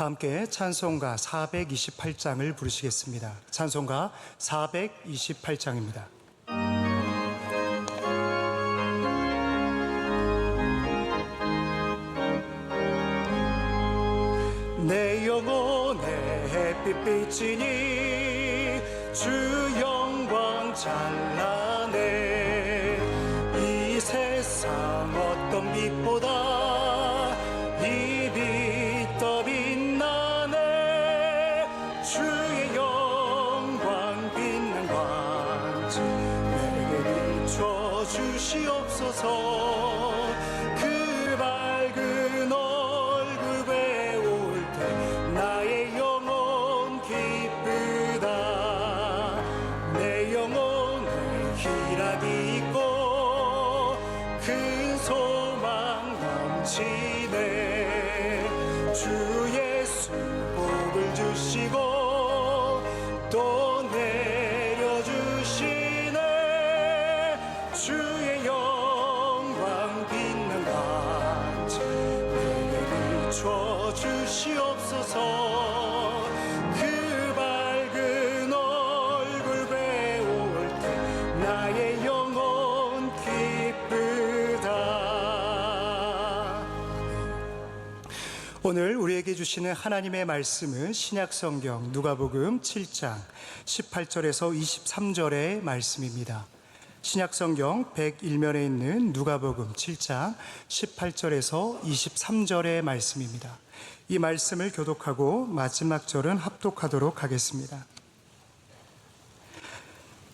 다 함께 찬송가 428장을 부르시겠습니다. 찬송가 428장입니다. 내 영혼의 햇빛 비치니 주 영광 찬란해. 이 세상 어떤 빛보다 이 빛 더 빛나네. 주의 영광 빛난 광채 내게 비춰 주시옵소서. 그 밝은 얼굴 배울 때 나의 영혼 기쁘다. 내 영혼에 희락이 있고 큰 소망 넘치네. 주 예수 복을 주시고 또 내려주시네. 주의 영광 빛난 광채 내게 비춰 주시옵소서. 그 밝은 얼굴 배울 때 나의 영혼 기쁘다. 오늘 우리에게 주시는 하나님의 말씀은 신약성경 누가복음 7장 18절에서 23절의 말씀입니다. 신약성경 101면에 있는 누가복음 7장 18절에서 23절의 말씀입니다. 이 말씀을 교독하고 마지막 절은 합독하도록 하겠습니다.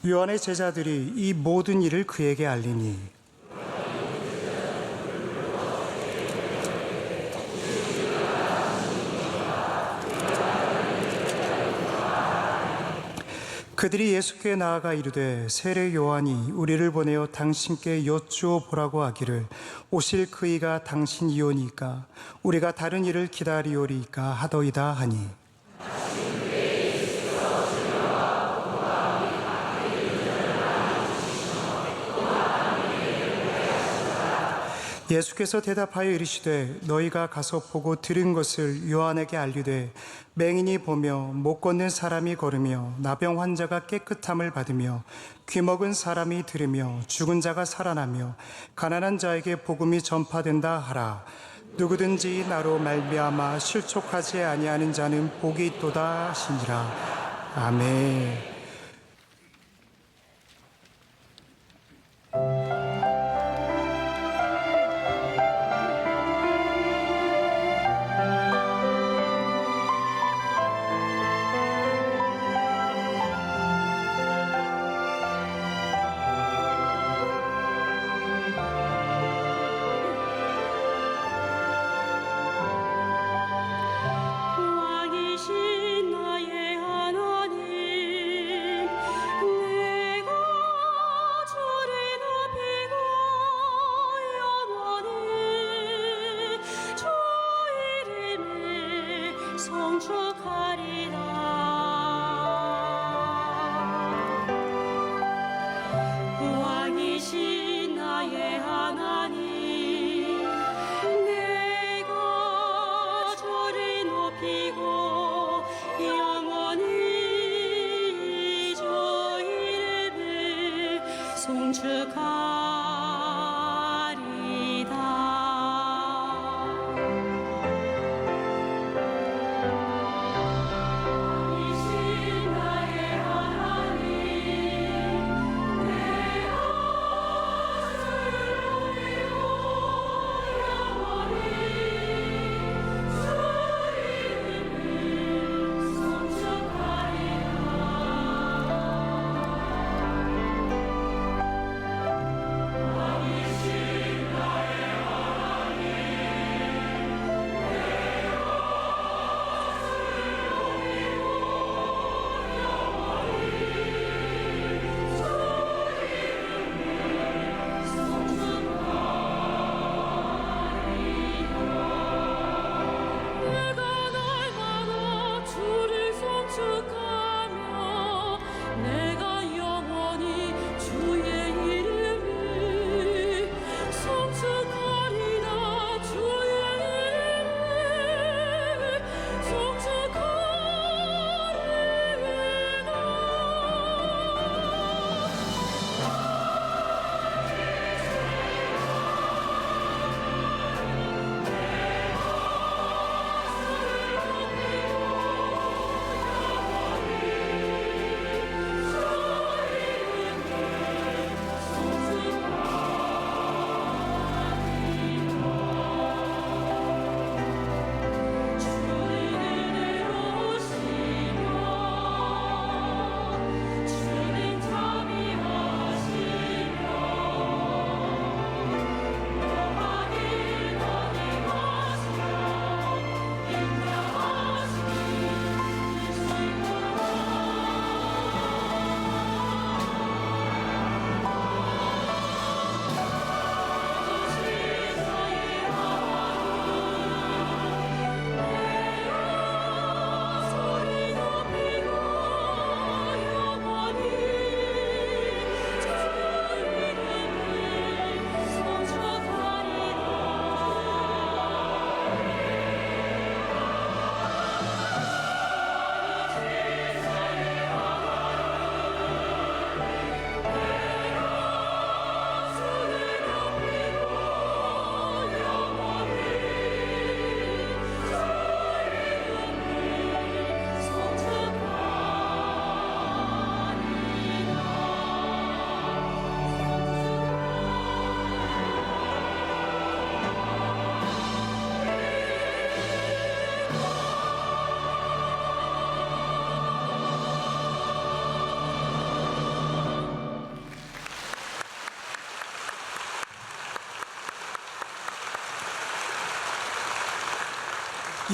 요한의 제자들이 이 모든 일을 그에게 알리니 그들이 예수께 나아가 이르되 세례 요한이 우리를 보내어 당신께 여쭈어 보라고 하기를 오실 그이가 당신이오니까 우리가 다른 일을 기다리오리까 하더이다 하니, 예수께서 대답하여 이르시되 너희가 가서 보고 들은 것을 요한에게 알리되 맹인이 보며 못 걷는 사람이 걸으며 나병 환자가 깨끗함을 받으며 귀먹은 사람이 들으며 죽은 자가 살아나며 가난한 자에게 복음이 전파된다 하라. 누구든지 나로 말미암아 실족하지 아니하는 자는 복이 있도다 하시니라. 아멘.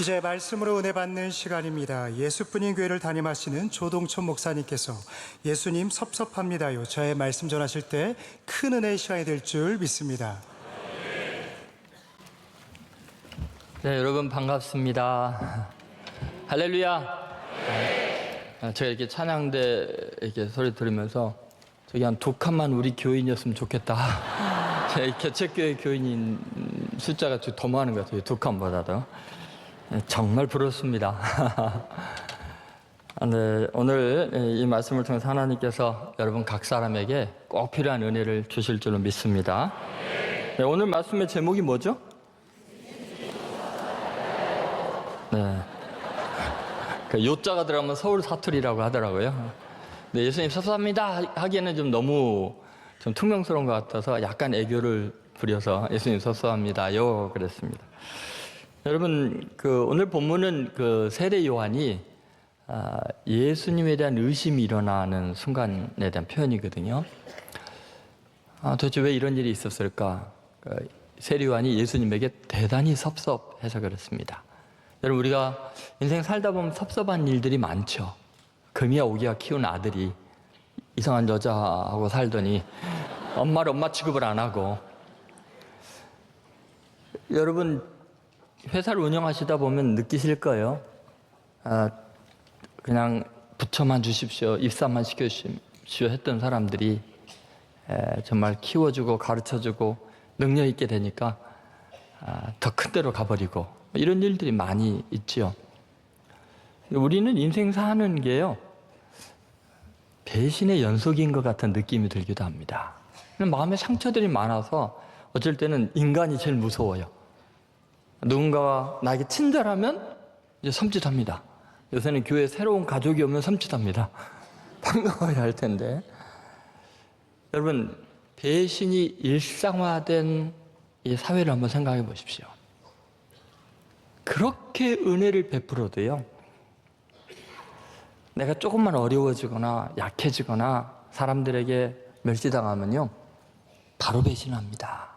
이제 말씀으로 은혜 받는 시간입니다. 예수뿐인 교회를 담임하시는 조동천 목사님께서 예수님 섭섭합니다요 저의 말씀 전하실 때 큰 은혜의 시간이 될 줄 믿습니다. 네, 여러분 반갑습니다. 할렐루야. 제가 이렇게 찬양대 이렇게 소리 들으면서 저기 한 두 칸만 우리 교인이었으면 좋겠다. 제 개척교회 교인인 숫자가 더 많은 것 같아요. 두 칸보다도. 정말 부럽습니다. 네, 오늘 이 말씀을 통해서 하나님께서 여러분 각 사람에게 꼭 필요한 은혜를 주실 줄로 믿습니다. 네, 오늘 말씀의 제목이 뭐죠? 네. 그 요자가 들어가면 서울 사투리라고 하더라고요. 네, 예수님 섭섭합니다 하기에는 좀 너무 좀 퉁명스러운 것 같아서 약간 애교를 부려서 예수님 섭섭합니다요 그랬습니다. 여러분, 오늘 본문은 세례 요한이 예수님에 대한 의심이 일어나는 순간에 대한 표현이거든요. 도대체 왜 이런 일이 있었을까? 세례 요한이 예수님에게 대단히 섭섭해서 그렇습니다. 여러분, 우리가 인생 살다 보면 섭섭한 일들이 많죠. 금이야 오기야 키운 아들이 이상한 여자하고 살더니 엄마를 엄마 취급을 안 하고, 여러분 회사를 운영하시다 보면 느끼실 거예요. 그냥 부처만 주십시오, 입사만 시켜주십시오 했던 사람들이 정말 키워주고 가르쳐주고 능력 있게 되니까 더 큰 데로 가버리고, 이런 일들이 많이 있죠. 우리는 인생 사는 게요, 배신의 연속인 것 같은 느낌이 들기도 합니다. 마음에 상처들이 많아서 어쩔 때는 인간이 제일 무서워요. 누군가가 나에게 친절하면 이제 섬찟합니다. 요새는 교회에 새로운 가족이 오면 섬찟합니다. 반가워야 할 텐데. 여러분, 배신이 일상화된 이 사회를 한번 생각해 보십시오. 그렇게 은혜를 베풀어도요, 내가 조금만 어려워지거나 약해지거나 사람들에게 멸시당하면요, 바로 배신합니다.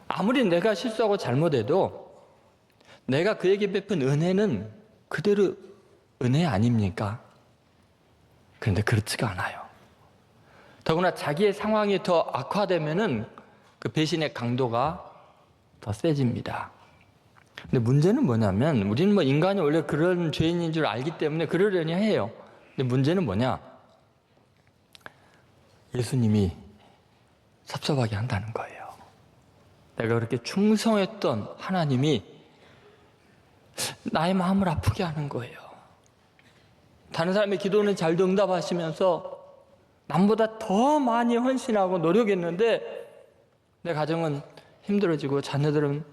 아무리 내가 실수하고 잘못해도 내가 그에게 베푼 은혜는 그대로 은혜 아닙니까? 그런데 그렇지가 않아요. 더구나 자기의 상황이 더 악화되면은 그 배신의 강도가 더 세집니다. 근데 문제는 뭐냐면, 우리는 인간이 원래 그런 죄인인 줄 알기 때문에 그러려니 해요. 근데 문제는 뭐냐? 예수님이 섭섭하게 한다는 거예요. 내가 그렇게 충성했던 하나님이 나의 마음을 아프게 하는 거예요. 다른 사람의 기도는 잘 응답하시면서 남보다 더 많이 헌신하고 노력했는데 내 가정은 힘들어지고 자녀들은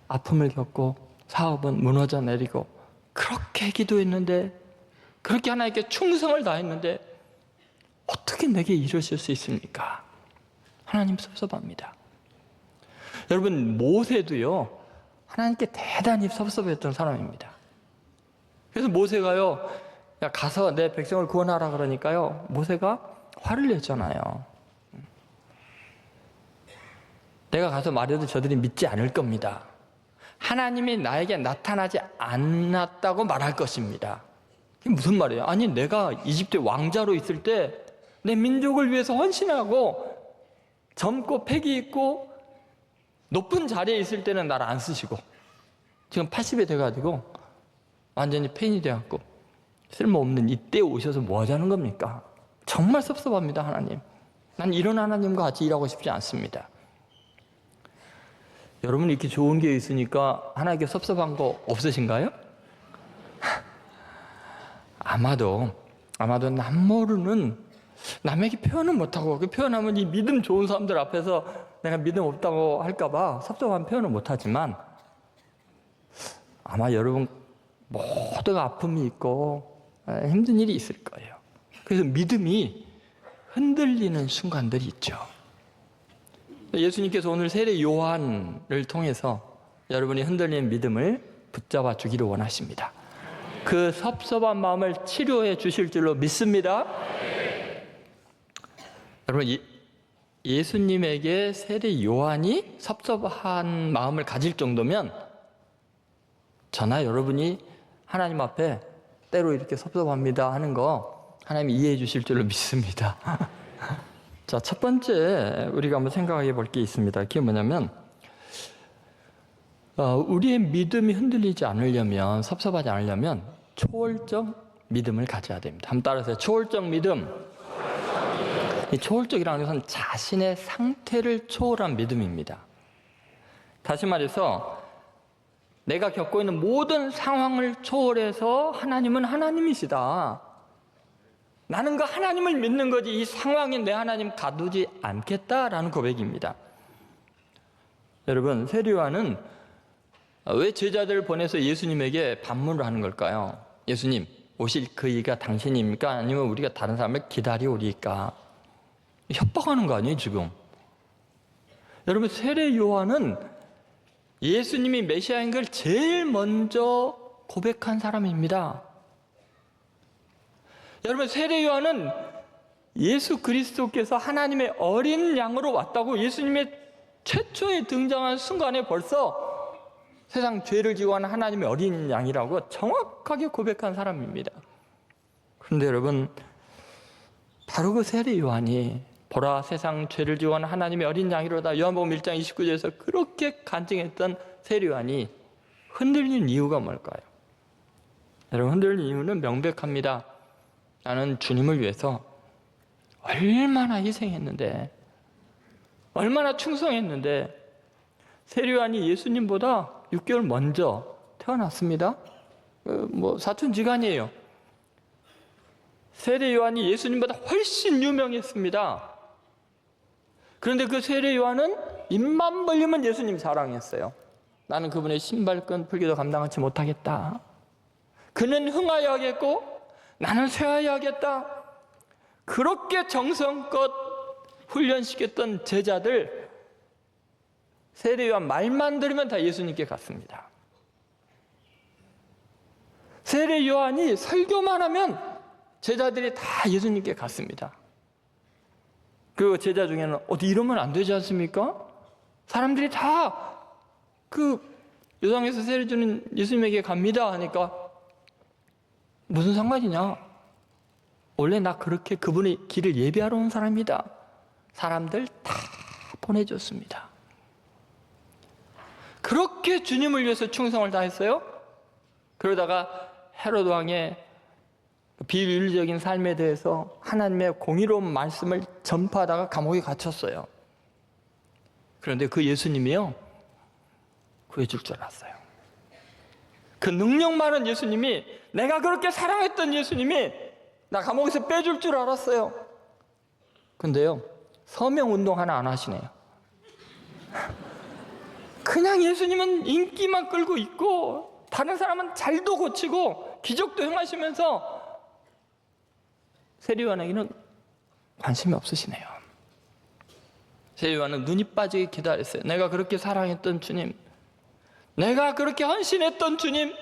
아픔을 겪고 사업은 무너져 내리고, 그렇게 기도했는데, 그렇게 하나님께 충성을 다했는데 어떻게 내게 이러실 수 있습니까? 하나님 섭섭합니다. 여러분, 모세도요, 하나님께 대단히 섭섭했던 사람입니다. 그래서 모세가요, 야, 가서 내 백성을 구원하라 그러니까요, 모세가 화를 냈잖아요. 내가 가서 말해도 저들이 믿지 않을 겁니다. 하나님이 나에게 나타나지 않았다고 말할 것입니다. 이게 무슨 말이에요? 아니, 내가 이집트 왕자로 있을 때 내 민족을 위해서 헌신하고 젊고 패기 있고 높은 자리에 있을 때는 나를 안 쓰시고, 지금 80이 돼가지고 완전히 폐인이 돼갖고 쓸모없는 이때 오셔서 뭐 하자는 겁니까? 정말 섭섭합니다, 하나님. 난 이런 하나님과 같이 일하고 싶지 않습니다. 여러분, 이렇게 좋은 게 있으니까 하나님께 섭섭한 거 없으신가요? 아마도 남모르는, 남에게 표현은 못하고, 그 표현하면 이 믿음 좋은 사람들 앞에서 내가 믿음 없다고 할까봐 섭섭한 표현을 못하지만, 아마 여러분 모두가 아픔이 있고 힘든 일이 있을 거예요. 그래서 믿음이 흔들리는 순간들이 있죠. 예수님께서 오늘 세례 요한을 통해서 여러분이 흔들리는 믿음을 붙잡아 주기를 원하십니다. 그 섭섭한 마음을 치료해 주실 줄로 믿습니다. 여러분, 예수님에게 세례 요한이 섭섭한 마음을 가질 정도면 저나 여러분이 하나님 앞에 때로 이렇게 섭섭합니다 하는 거 하나님이 이해해 주실 줄로 믿습니다. 자, 첫 번째 우리가 한번 생각해 볼 게 있습니다. 그게 뭐냐면 우리의 믿음이 흔들리지 않으려면, 섭섭하지 않으려면 초월적 믿음을 가져야 됩니다. 한번 따라하세요. 초월적 믿음. 이 초월적이라는 것은 자신의 상태를 초월한 믿음입니다. 다시 말해서 내가 겪고 있는 모든 상황을 초월해서 하나님은 하나님이시다. 나는 그 하나님을 믿는 거지 이 상황에 내 하나님 가두지 않겠다라는 고백입니다. 여러분, 세례 요한은 왜 제자들을 보내서 예수님에게 반문을 하는 걸까요? 예수님, 오실 그이가 당신입니까? 아니면 우리가 다른 사람을 기다려오리까? 협박하는 거 아니에요, 지금? 여러분, 세례 요한은 예수님이 메시아인 걸 제일 먼저 고백한 사람입니다. 여러분, 세례 요한은 예수 그리스도께서 하나님의 어린 양으로 왔다고 예수님의 최초에 등장한 순간에 벌써 세상 죄를 지고 하는 하나님의 어린 양이라고 정확하게 고백한 사람입니다. 그런데 여러분, 바로 그 세례 요한이 보라 세상 죄를 지고 하는 하나님의 어린 양이로다 요한복음 1장 29절에서 그렇게 간증했던 세례 요한이 흔들린 이유가 뭘까요? 여러분, 흔들린 이유는 명백합니다. 나는 주님을 위해서 얼마나 희생했는데, 얼마나 충성했는데, 세례 요한이 예수님보다 6개월 먼저 태어났습니다. 사촌지간이에요. 세례 요한이 예수님보다 훨씬 유명했습니다. 그런데 그 세례 요한은 입만 벌리면 예수님 사랑했어요. 나는 그분의 신발끈 풀기도 감당하지 못하겠다. 그는 흥하여 하겠고 나는 쇠하여 하겠다. 그렇게 정성껏 훈련시켰던 제자들, 세례 요한 말만 들으면 다 예수님께 갔습니다. 세례 요한이 설교만 하면 제자들이 다 예수님께 갔습니다. 그 제자 중에는 어디 이러면 안 되지 않습니까? 사람들이 다 그 요단에서 세례 주는 예수님에게 갑니다 하니까 무슨 상관이냐? 원래 나 그렇게 그분의 길을 예배하러 온 사람이다. 사람들 다 보내줬습니다. 그렇게 주님을 위해서 충성을 다했어요. 그러다가 헤로드 왕의 비윤리적인 삶에 대해서 하나님의 공의로운 말씀을 전파하다가 감옥에 갇혔어요. 그런데 그 예수님이요, 구해줄 줄 알았어요. 그 능력 많은 예수님이, 내가 그렇게 사랑했던 예수님이 나 감옥에서 빼줄 줄 알았어요. 근데요, 서명운동 하나 안 하시네요. 그냥 예수님은 인기만 끌고 있고 다른 사람은 잘도 고치고 기적도 행하시면서 세례 요한에게는 관심이 없으시네요. 세례 요한은 눈이 빠지게 기다렸어요. 내가 그렇게 사랑했던 주님, 내가 그렇게 헌신했던 주님,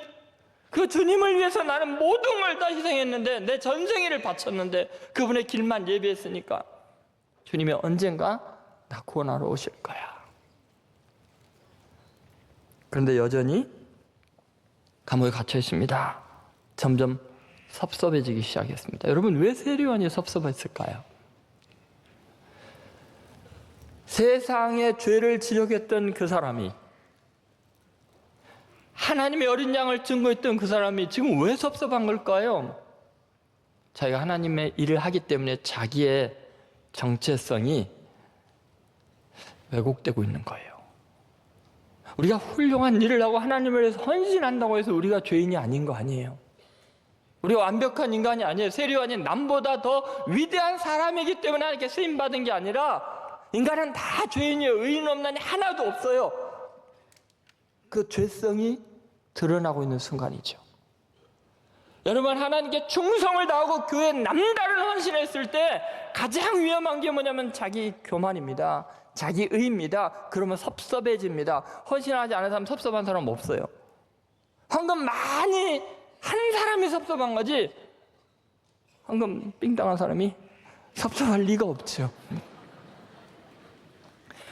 그 주님을 위해서 나는 모든 걸 다 희생했는데, 내 전생애를 바쳤는데 그분의 길만 예비했으니까 주님이 언젠가 나 구원하러 오실 거야. 그런데 여전히 감옥에 갇혀 있습니다. 점점 섭섭해지기 시작했습니다. 여러분, 왜 세례 요한이 섭섭했을까요? 세상의 죄를 지적했던 그 사람이, 하나님의 어린 양을 증거했던 그 사람이 지금 왜 섭섭한 걸까요? 자기가 하나님의 일을 하기 때문에 자기의 정체성이 왜곡되고 있는 거예요. 우리가 훌륭한 일을 하고 하나님을 위해서 헌신한다고 해서 우리가 죄인이 아닌 거 아니에요. 우리가 완벽한 인간이 아니에요. 세례 요한이 남보다 더 위대한 사람이기 때문에 하나님께 쓰임받은 게 아니라 인간은 다 죄인이에요. 의인 없나니 하나도 없어요. 그 죄성이 드러나고 있는 순간이죠. 여러분, 하나님께 충성을 다하고 교회에 남다른 헌신했을 때 가장 위험한 게 뭐냐면 자기 교만입니다. 자기 의입니다. 그러면 섭섭해집니다. 헌신하지 않은 사람, 섭섭한 사람 없어요. 황금 많이 한 사람이 섭섭한 거지 황금 삥땅한 사람이 섭섭할 리가 없죠.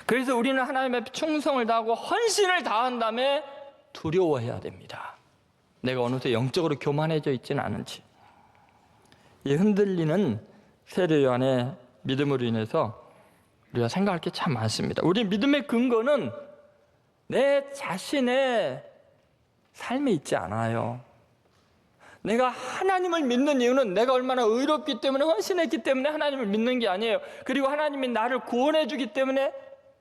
그래서 우리는 하나님 앞에 충성을 다하고 헌신을 다한 다음에 두려워해야 됩니다. 내가 어느새 영적으로 교만해져 있지는 않은지. 이 흔들리는 세례 요한의 믿음으로 인해서 우리가 생각할 게 참 많습니다. 우리 믿음의 근거는 내 자신의 삶에 있지 않아요. 내가 하나님을 믿는 이유는 내가 얼마나 의롭기 때문에, 헌신했기 때문에 하나님을 믿는 게 아니에요. 그리고 하나님이 나를 구원해 주기 때문에,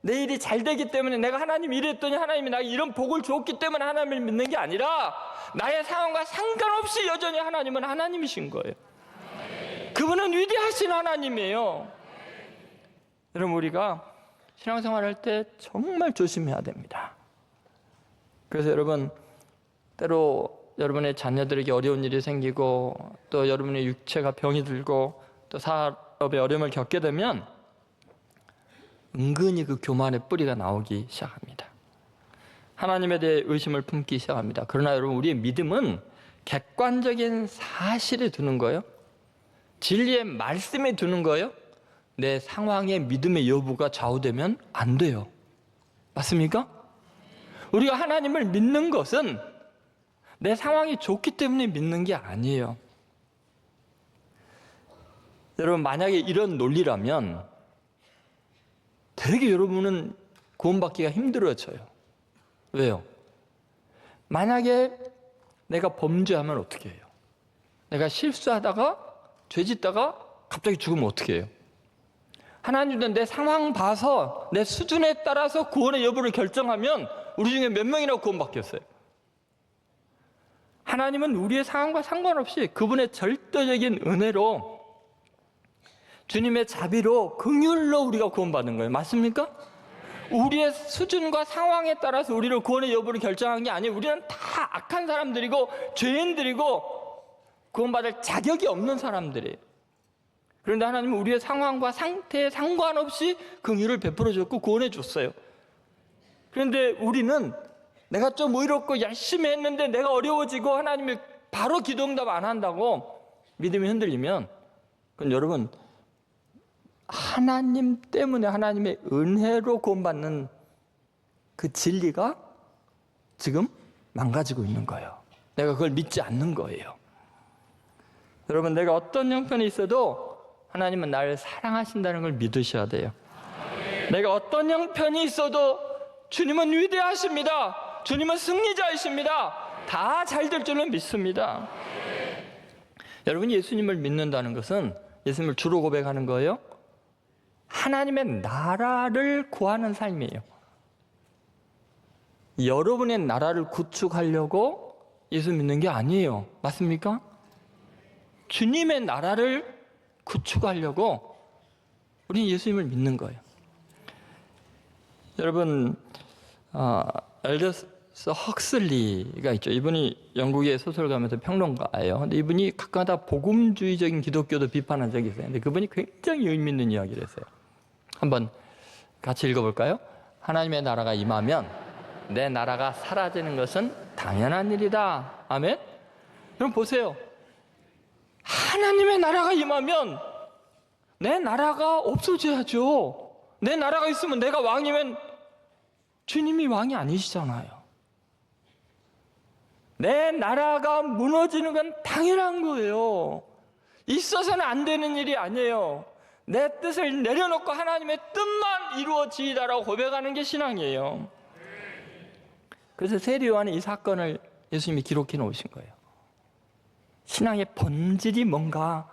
내 일이 잘 되기 때문에, 내가 하나님 이랬더니 하나님이 나에게 이런 복을 줬기 때문에 하나님을 믿는 게 아니라 나의 상황과 상관없이 여전히 하나님은 하나님이신 거예요. 그분은 위대하신 하나님이에요. 여러분, 우리가 신앙생활 할 때 정말 조심해야 됩니다. 그래서 여러분, 때로 여러분의 자녀들에게 어려운 일이 생기고, 또 여러분의 육체가 병이 들고, 또 사업에 어려움을 겪게 되면 은근히 그 교만의 뿌리가 나오기 시작합니다. 하나님에 대해 의심을 품기 시작합니다. 그러나 여러분, 우리의 믿음은 객관적인 사실에 두는 거예요. 진리의 말씀에 두는 거예요. 내 상황의 믿음의 여부가 좌우되면 안 돼요. 맞습니까? 우리가 하나님을 믿는 것은 내 상황이 좋기 때문에 믿는 게 아니에요. 여러분, 만약에 이런 논리라면 되게 여러분은 구원받기가 힘들어져요. 왜요? 만약에 내가 범죄하면 어떻게 해요? 내가 실수하다가 죄 짓다가 갑자기 죽으면 어떻게 해요? 하나님은 내 상황 봐서 내 수준에 따라서 구원의 여부를 결정하면 우리 중에 몇 명이나 구원받겠어요? 하나님은 우리의 상황과 상관없이 그분의 절대적인 은혜로, 주님의 자비로, 긍휼로 우리가 구원받는 거예요. 맞습니까? 우리의 수준과 상황에 따라서 우리를 구원의 여부를 결정한 게 아니에요. 우리는 다 악한 사람들이고 죄인들이고 구원받을 자격이 없는 사람들이에요. 그런데 하나님은 우리의 상황과 상태에 상관없이 긍휼을 베풀어 줬고 구원해 줬어요. 그런데 우리는 내가 좀 의롭고 열심히 했는데 내가 어려워지고 하나님이 바로 기도응답 안 한다고 믿음이 흔들리면, 그건 여러분, 하나님 때문에, 하나님의 은혜로 구원받는 그 진리가 지금 망가지고 있는 거예요. 내가 그걸 믿지 않는 거예요. 여러분, 내가 어떤 형편에 있어도 하나님은 나를 사랑하신다는 걸 믿으셔야 돼요. 내가 어떤 형편이 있어도 주님은 위대하십니다. 주님은 승리자이십니다. 다 잘 될 줄로 믿습니다. 여러분이 예수님을 믿는다는 것은, 예수님을 주로 고백하는 거예요, 하나님의 나라를 구하는 삶이에요. 여러분의 나라를 구축하려고 예수 믿는 게 아니에요. 맞습니까? 주님의 나라를 구축하려고 우리는 예수님을 믿는 거예요. 여러분, 엘더스 헉슬리가 있죠. 이분이 영국의 소설가면서 평론가예요. 근데 이분이 가끔가다 복음주의적인 기독교도 비판한 적이 있어요. 근데 그분이 굉장히 의미 있는 이야기를 했어요. 한번 같이 읽어볼까요? 하나님의 나라가 임하면 내 나라가 사라지는 것은 당연한 일이다. 아멘? 여러분 보세요. 하나님의 나라가 임하면 내 나라가 없어져야죠. 내 나라가 있으면, 내가 왕이면 주님이 왕이 아니시잖아요. 내 나라가 무너지는 건 당연한 거예요. 있어서는 안 되는 일이 아니에요. 내 뜻을 내려놓고 하나님의 뜻만 이루어지이다라고 고백하는 게 신앙이에요. 그래서 세례 요한은 이 사건을 예수님이 기록해 놓으신 거예요. 신앙의 본질이 뭔가,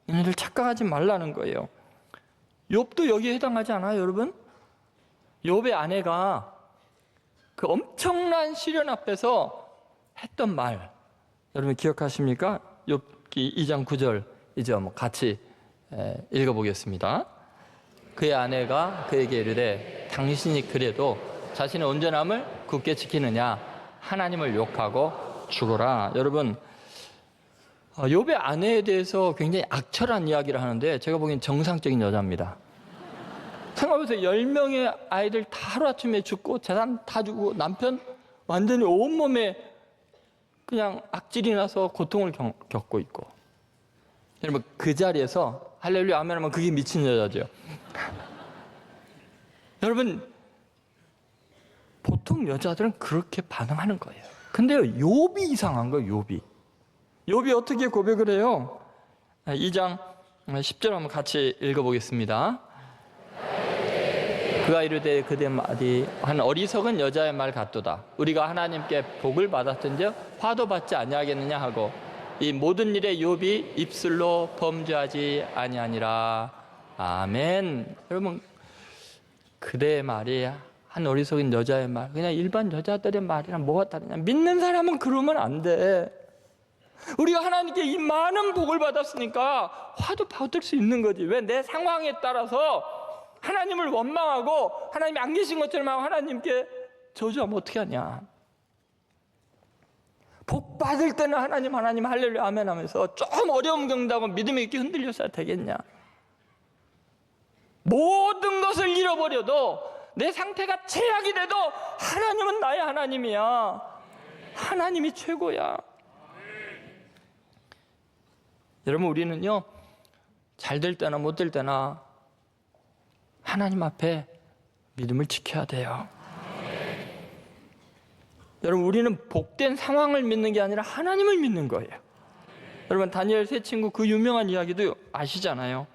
얘네들 착각하지 말라는 거예요. 욥도 여기에 해당하지 않아요, 여러분? 욥의 아내가 그 엄청난 시련 앞에서 했던 말, 여러분 기억하십니까? 욥기 2장 9절 이제 같이 읽어보겠습니다. 그의 아내가 그에게 이르되 당신이 그래도 자신의 온전함을 굳게 지키느냐, 하나님을 욕하고 죽어라. 여러분, 욥의 아내에 대해서 굉장히 악철한 이야기를 하는데 제가 보기엔 정상적인 여자입니다. 생각해보세요. 10명의 아이들 다 하루아침에 죽고 재산 다 주고 남편 완전히 온몸에 그냥 악질이 나서 고통을 겪고 있고, 여러분 그 자리에서 할렐루야 아멘 하면 그게 미친 여자죠. 여러분 보통 여자들은 그렇게 반응하는 거예요. 근데 욥이 이상한 거예요. 욥이 어떻게 고백을 해요? 2장 10절 한번 같이 읽어보겠습니다. 그가 이르되 그대 말이 한 어리석은 여자의 말 같도다. 우리가 하나님께 복을 받았던즉 화도 받지 아니하겠느냐 하고 이 모든 일에 욥이 입술로 범죄하지 아니하니라. 아멘. 여러분, 그대의 말이 한 어리석은 여자의 말, 그냥 일반 여자들의 말이랑 뭐가 다르냐? 믿는 사람은 그러면 안 돼. 우리가 하나님께 이 많은 복을 받았으니까 화도 받을 수 있는 거지. 왜? 내 상황에 따라서 하나님을 원망하고 하나님이 안 계신 것처럼 하고 하나님께 저주하면 어떻게 하냐? 복 받을 때는 하나님 할렐루야 아멘 하면서 좀 어려움 겪는다고 믿음이 이렇게 흔들려서야 되겠냐? 모든 것을 잃어버려도 내 상태가 최악이 돼도 하나님은 나의 하나님이야. 하나님이 최고야. 여러분, 우리는요, 잘 될 때나 못 될 때나 하나님 앞에 믿음을 지켜야 돼요. 여러분, 우리는 복된 상황을 믿는 게 아니라 하나님을 믿는 거예요. 여러분, 다니엘 세 친구 그 유명한 이야기도 아시잖아요.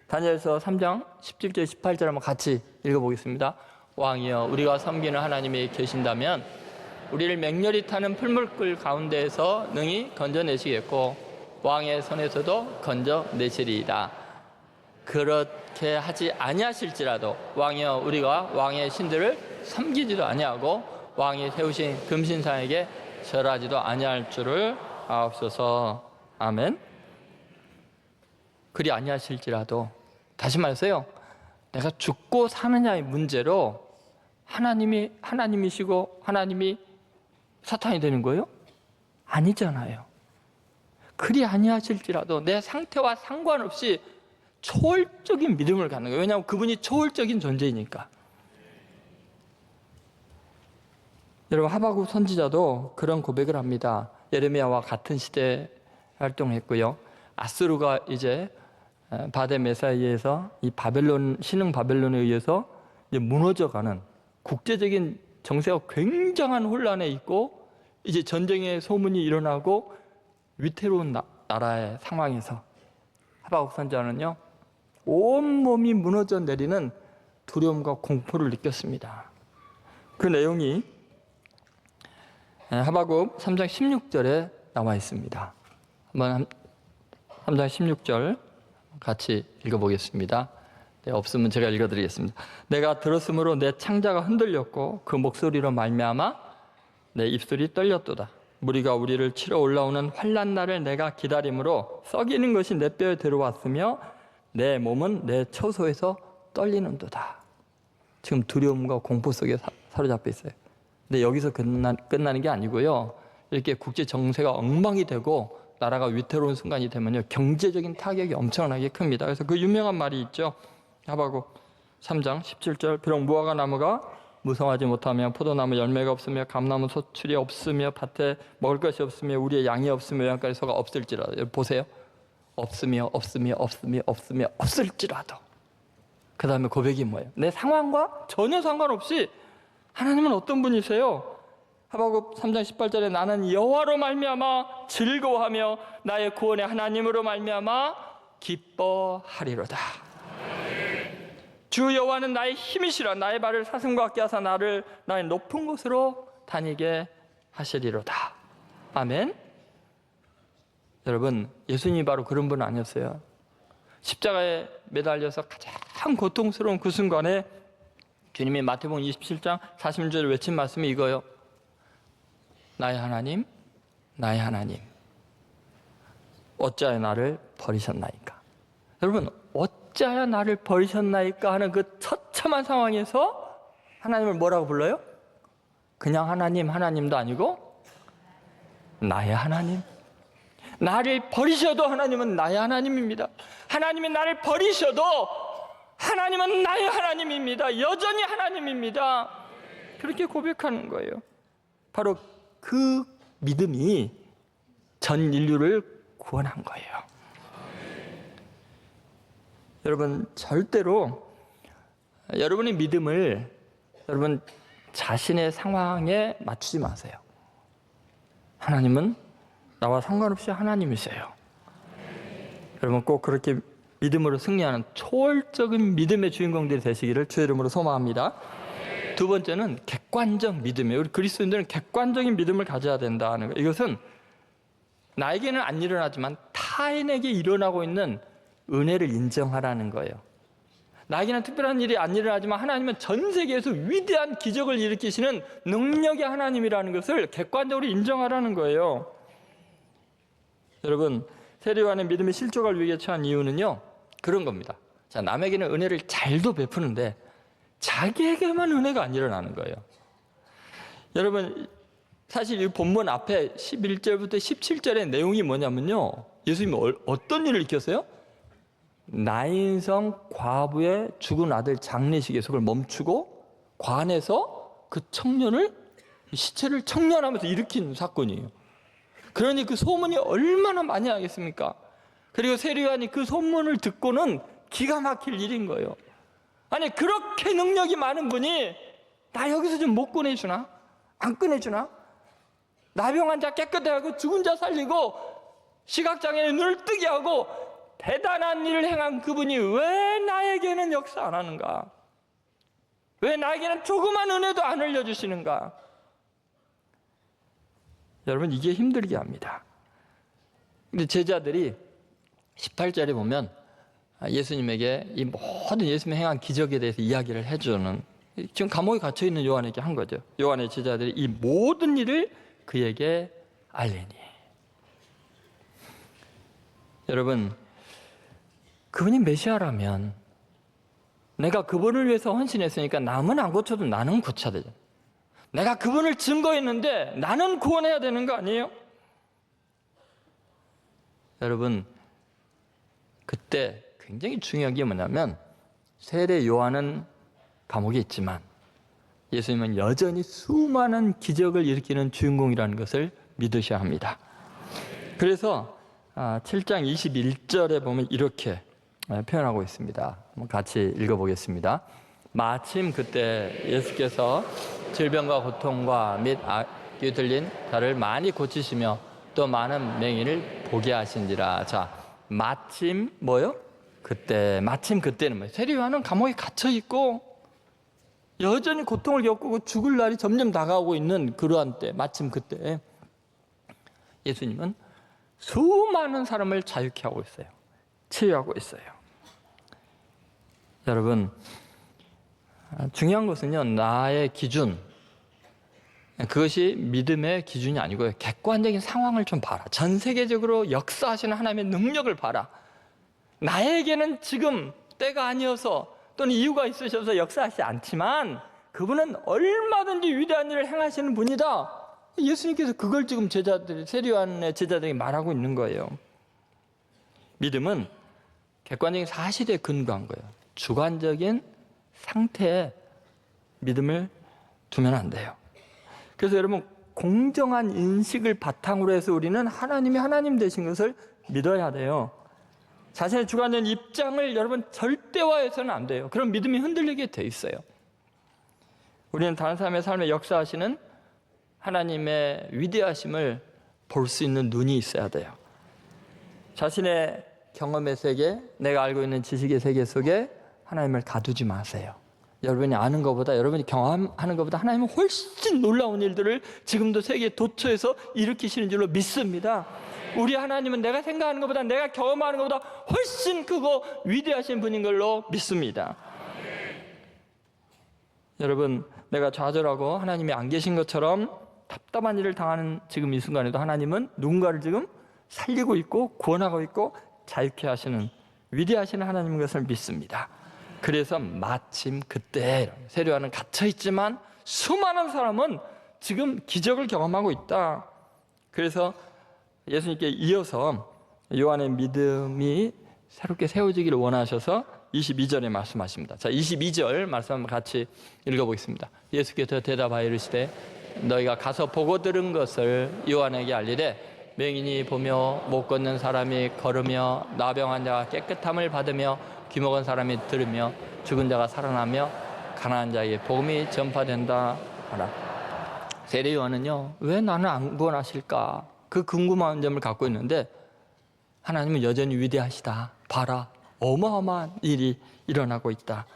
다니엘서 3장 17절 18절 한번 같이 읽어보겠습니다. 왕이여, 우리가 섬기는 하나님이 계신다면 우리를 맹렬히 타는 풀물길 가운데에서 능히 건져내시겠고 왕의 손에서도 건져내시리이다. 그렇게 하지 아니하실지라도 왕이여, 우리가 왕의 신들을 섬기지도 아니하고 왕이 세우신 금신상에게 절하지도 아니할 줄을 아옵소서. 아멘. 그리 아니하실지라도, 다시 말해서요, 내가 죽고 사느냐의 문제로 하나님이시고 하나님이 사탄이 되는 거예요? 아니잖아요. 그리 아니하실지라도 내 상태와 상관없이 초월적인 믿음을 갖는 거예요. 왜냐하면 그분이 초월적인 존재이니까. 여러분, 하박국 선지자도 그런 고백을 합니다. 예레미야와 같은 시대에 활동했고요. 아수르가 이제 바데 메사이에서 이 바벨론, 신흥 바벨론에 의해서 이제 무너져가는 국제적인 정세가 굉장한 혼란에 있고 이제 전쟁의 소문이 일어나고 위태로운 나라의 상황에서 하박국 선지자는요, 온몸이 무너져 내리는 두려움과 공포를 느꼈습니다. 그 내용이 하박국 3장 16절에 나와 있습니다. 한번 3장 16절 같이 읽어보겠습니다. 네, 없으면 제가 읽어드리겠습니다. 내가 들었으므로 내 창자가 흔들렸고 그 목소리로 말미암아 내 입술이 떨렸도다. 무리가 우리를 치러 올라오는 환난 날을 내가 기다림으로 썩이는 것이 내 뼈에 들어왔으며 내 몸은 내 처소에서 떨리는도다. 지금 두려움과 공포 속에 사로잡혀 있어요. 근데 여기서 끝나는 게 아니고요. 이렇게 국제 정세가 엉망이 되고 나라가 위태로운 순간이 되면요, 경제적인 타격이 엄청나게 큽니다. 그래서 그 유명한 말이 있죠. 하박국 3장 17절, 비록 무화과 나무가 무성하지 못하며 포도나무 열매가 없으며 감나무 소출이 없으며 밭에 먹을 것이 없으며 우리의 양이 없으며 양까지 소가 없을지라도, 보세요. 없으며 없을지라도. 그 다음에 고백이 뭐예요? 내 상황과 전혀 상관없이 하나님은 어떤 분이세요? 하박국 3장 18절에 나는 여호와로 말미암아 즐거워하며 나의 구원의 하나님으로 말미암아 기뻐하리로다. 주 여호와는 나의 힘이시라. 나의 발을 사슴과 같게 하사 나를 나의 높은 곳으로 다니게 하시리로다. 아멘. 여러분, 예수님이 바로 그런 분 아니었어요? 십자가에 매달려서 가장 고통스러운 그 순간에 주님이 마태복음 27장 40절에 외친 말씀이 이거예요. 나의 하나님, 나의 하나님, 어찌하여 나를 버리셨나이까? 여러분, 어찌하여 나를 버리셨나이까 하는 그 처참한 상황에서 하나님을 뭐라고 불러요? 그냥 하나님도 아니고 나의 하나님. 나를 버리셔도 하나님은 나의 하나님입니다. 하나님이 나를 버리셔도 하나님은 나의 하나님입니다. 여전히 하나님입니다. 그렇게 고백하는 거예요. 바로 그 믿음이 전 인류를 구원한 거예요. 여러분, 절대로 여러분의 믿음을 여러분 자신의 상황에 맞추지 마세요. 하나님은 나와 상관없이 하나님이세요. 여러분 꼭 그렇게 믿음으로 승리하는 초월적인 믿음의 주인공들이 되시기를 주의 이름으로 소망합니다. 두 번째는 객관적 믿음이에요. 우리 그리스도인들은 객관적인 믿음을 가져야 된다는 거예요. 이것은 나에게는 안 일어나지만 타인에게 일어나고 있는 은혜를 인정하라는 거예요. 나에게는 특별한 일이 안 일어나지만 하나님은 전 세계에서 위대한 기적을 일으키시는 능력의 하나님이라는 것을 객관적으로 인정하라는 거예요. 여러분, 세례요한의 믿음의 실족을 위기에 처한 이유는요, 그런 겁니다. 자, 남에게는 은혜를 잘도 베푸는데 자기에게만 은혜가 안 일어나는 거예요. 여러분, 사실 이 본문 앞에 11절부터 17절의 내용이 뭐냐면요, 예수님이 어떤 일을 일으켰어요? 나인성 과부의 죽은 아들 장례식의 속을 멈추고 관에서 그 청년을, 시체를 청년하면서 일으킨 사건이에요. 그러니 그 소문이 얼마나 많이 하겠습니까? 그리고 세례요한이 그 소문을 듣고는 기가 막힐 일인 거예요. 아니, 그렇게 능력이 많은 분이 나 여기서 좀 못 꺼내주나? 안 꺼내주나? 나병 환자 깨끗하게 하고 죽은 자 살리고 시각장애인 눈을 뜨게 하고 대단한 일을 행한 그분이 왜 나에게는 역사 안 하는가? 왜 나에게는 조그만 은혜도 안 흘려주시는가? 여러분, 이게 힘들게 합니다. 근데 제자들이 18절에 보면 예수님에게 이 모든 예수님이 행한 기적에 대해서 이야기를 해주는, 지금 감옥에 갇혀 있는 요한에게 한 거죠. 요한의 제자들이 이 모든 일을 그에게 알리니. 여러분, 그분이 메시아라면 내가 그분을 위해서 헌신했으니까 남은 안 고쳐도 나는 고쳐야 되잖아요. 내가 그분을 증거했는데 나는 구원해야 되는 거 아니에요? 여러분, 그때 굉장히 중요한 게 뭐냐면, 세례 요한은 감옥에 있지만 예수님은 여전히 수많은 기적을 일으키는 주인공이라는 것을 믿으셔야 합니다. 그래서 7장 21절에 보면 이렇게 표현하고 있습니다. 같이 읽어보겠습니다. 마침 그때 예수께서 질병과 고통과 및 악이 들린 자를 많이 고치시며 또 많은 맹인을 보게 하신지라. 자, 마침 뭐요? 그때, 마침 그때는 뭐예요? 세례 요한은 감옥에 갇혀 있고 여전히 고통을 겪고 죽을 날이 점점 다가오고 있는 그러한 때, 마침 그때 예수님은 수많은 사람을 자유케 하고 있어요. 치유하고 있어요. 여러분, 중요한 것은요, 나의 기준, 그것이 믿음의 기준이 아니고요, 객관적인 상황을 좀 봐라. 전 세계적으로 역사하시는 하나님의 능력을 봐라. 나에게는 지금 때가 아니어서 또는 이유가 있으셔서 역사하시지 않지만 그분은 얼마든지 위대한 일을 행하시는 분이다. 예수님께서 그걸 지금 세례요한의 제자들에게 말하고 있는 거예요. 믿음은 객관적인 사실에 근거한 거예요. 주관적인 상태에 믿음을 두면 안 돼요. 그래서 여러분, 공정한 인식을 바탕으로 해서 우리는 하나님이 하나님 되신 것을 믿어야 돼요. 자신의 주관적인 입장을 여러분 절대화해서는 안 돼요. 그럼 믿음이 흔들리게 돼 있어요. 우리는 다른 사람의 삶에 역사하시는 하나님의 위대하심을 볼 수 있는 눈이 있어야 돼요. 자신의 경험의 세계, 내가 알고 있는 지식의 세계 속에 하나님을 가두지 마세요. 여러분이 아는 것보다, 여러분이 경험하는 것보다 하나님은 훨씬 놀라운 일들을 지금도 세계 도처에서 일으키시는 줄로 믿습니다. 우리 하나님은 내가 생각하는 것보다, 내가 경험하는 것보다 훨씬 크고 위대하신 분인 걸로 믿습니다. 여러분, 내가 좌절하고 하나님이 안 계신 것처럼 답답한 일을 당하는 지금 이 순간에도 하나님은 누군가를 지금 살리고 있고 구원하고 있고 자유케 하시는 위대하신 하나님인 것을 믿습니다. 그래서 마침 그때 세례요한은 갇혀있지만 수많은 사람은 지금 기적을 경험하고 있다. 그래서 예수님께 이어서 요한의 믿음이 새롭게 세워지기를 원하셔서 22절에 말씀하십니다. 자, 22절 말씀 한번 같이 읽어보겠습니다. 예수께서 대답하여 이르시되 너희가 가서 보고 들은 것을 요한에게 알리되 맹인이 보며 못 걷는 사람이 걸으며 나병한 자가 깨끗함을 받으며 귀 먹은 사람이 들으며 죽은 자가 살아나며 가난한 자에게 복음이 전파된다 하라. 세례 요한은요, 왜 나는 안 구원하실까? 그 궁금한 점을 갖고 있는데 하나님은 여전히 위대하시다. 봐라, 어마어마한 일이 일어나고 있다.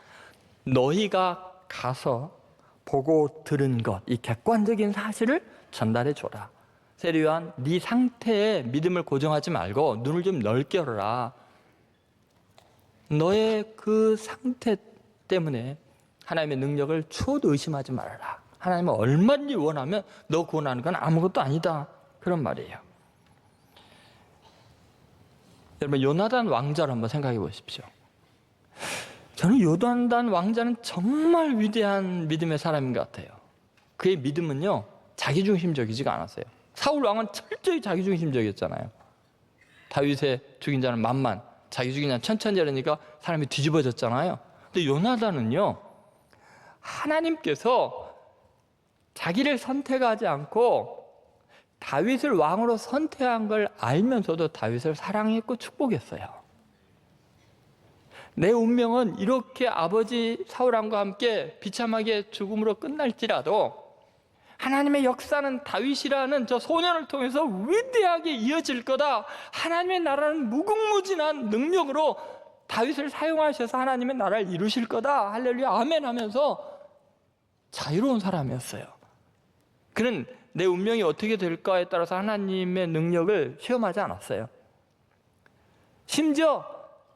너희가 가서 보고 들은 것, 이 객관적인 사실을 전달해 줘라. 세례 요한, 네 상태에 믿음을 고정하지 말고 눈을 좀 넓게 열어라. 너의 그 상태 때문에 하나님의 능력을 추호도 의심하지 말아라. 하나님은 얼마든지 원하면 너 구원하는 건 아무것도 아니다. 그런 말이에요. 여러분, 요나단 왕자를 한번 생각해 보십시오. 저는 요나단 왕자는 정말 위대한 믿음의 사람인 것 같아요. 그의 믿음은요, 자기중심적이지가 않았어요. 사울 왕은 철저히 자기중심적이었잖아요. 다윗의 죽인 자는 만만, 자기 죽인 자는 천천히 하려니까 사람이 뒤집어졌잖아요. 근데 요나단은요, 하나님께서 자기를 선택하지 않고 다윗을 왕으로 선택한 걸 알면서도 다윗을 사랑했고 축복했어요. 내 운명은 이렇게 아버지 사울왕과 함께 비참하게 죽음으로 끝날지라도 하나님의 역사는 다윗이라는 저 소년을 통해서 위대하게 이어질 거다. 하나님의 나라는 무궁무진한 능력으로 다윗을 사용하셔서 하나님의 나라를 이루실 거다. 할렐루야, 아멘 하면서 자유로운 사람이었어요. 그는 내 운명이 어떻게 될까에 따라서 하나님의 능력을 시험하지 않았어요. 심지어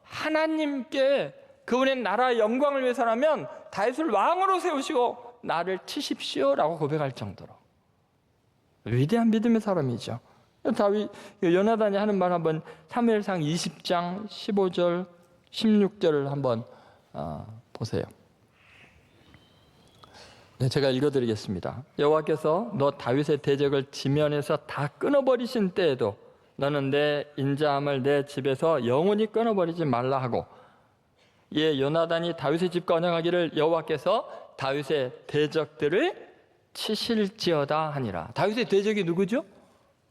하나님께 그분의 나라의 영광을 위해서라면 다윗을 왕으로 세우시고 나를 치십시오라고 고백할 정도로 위대한 믿음의 사람이죠. 다윗, 요나단이 하는 말 한번 사무엘상 20장 15절 16절을 한번 보세요. 네, 제가 읽어드리겠습니다. 여호와께서 너 다윗의 대적을 지면에서 다 끊어버리신 때에도 너는 내 인자함을 내 집에서 영원히 끊어버리지 말라 하고, 예, 요나단이 다윗의 집과 언약하기를 여호와께서 다윗의 대적들을 치실지어다 하니라. 다윗의 대적이 누구죠?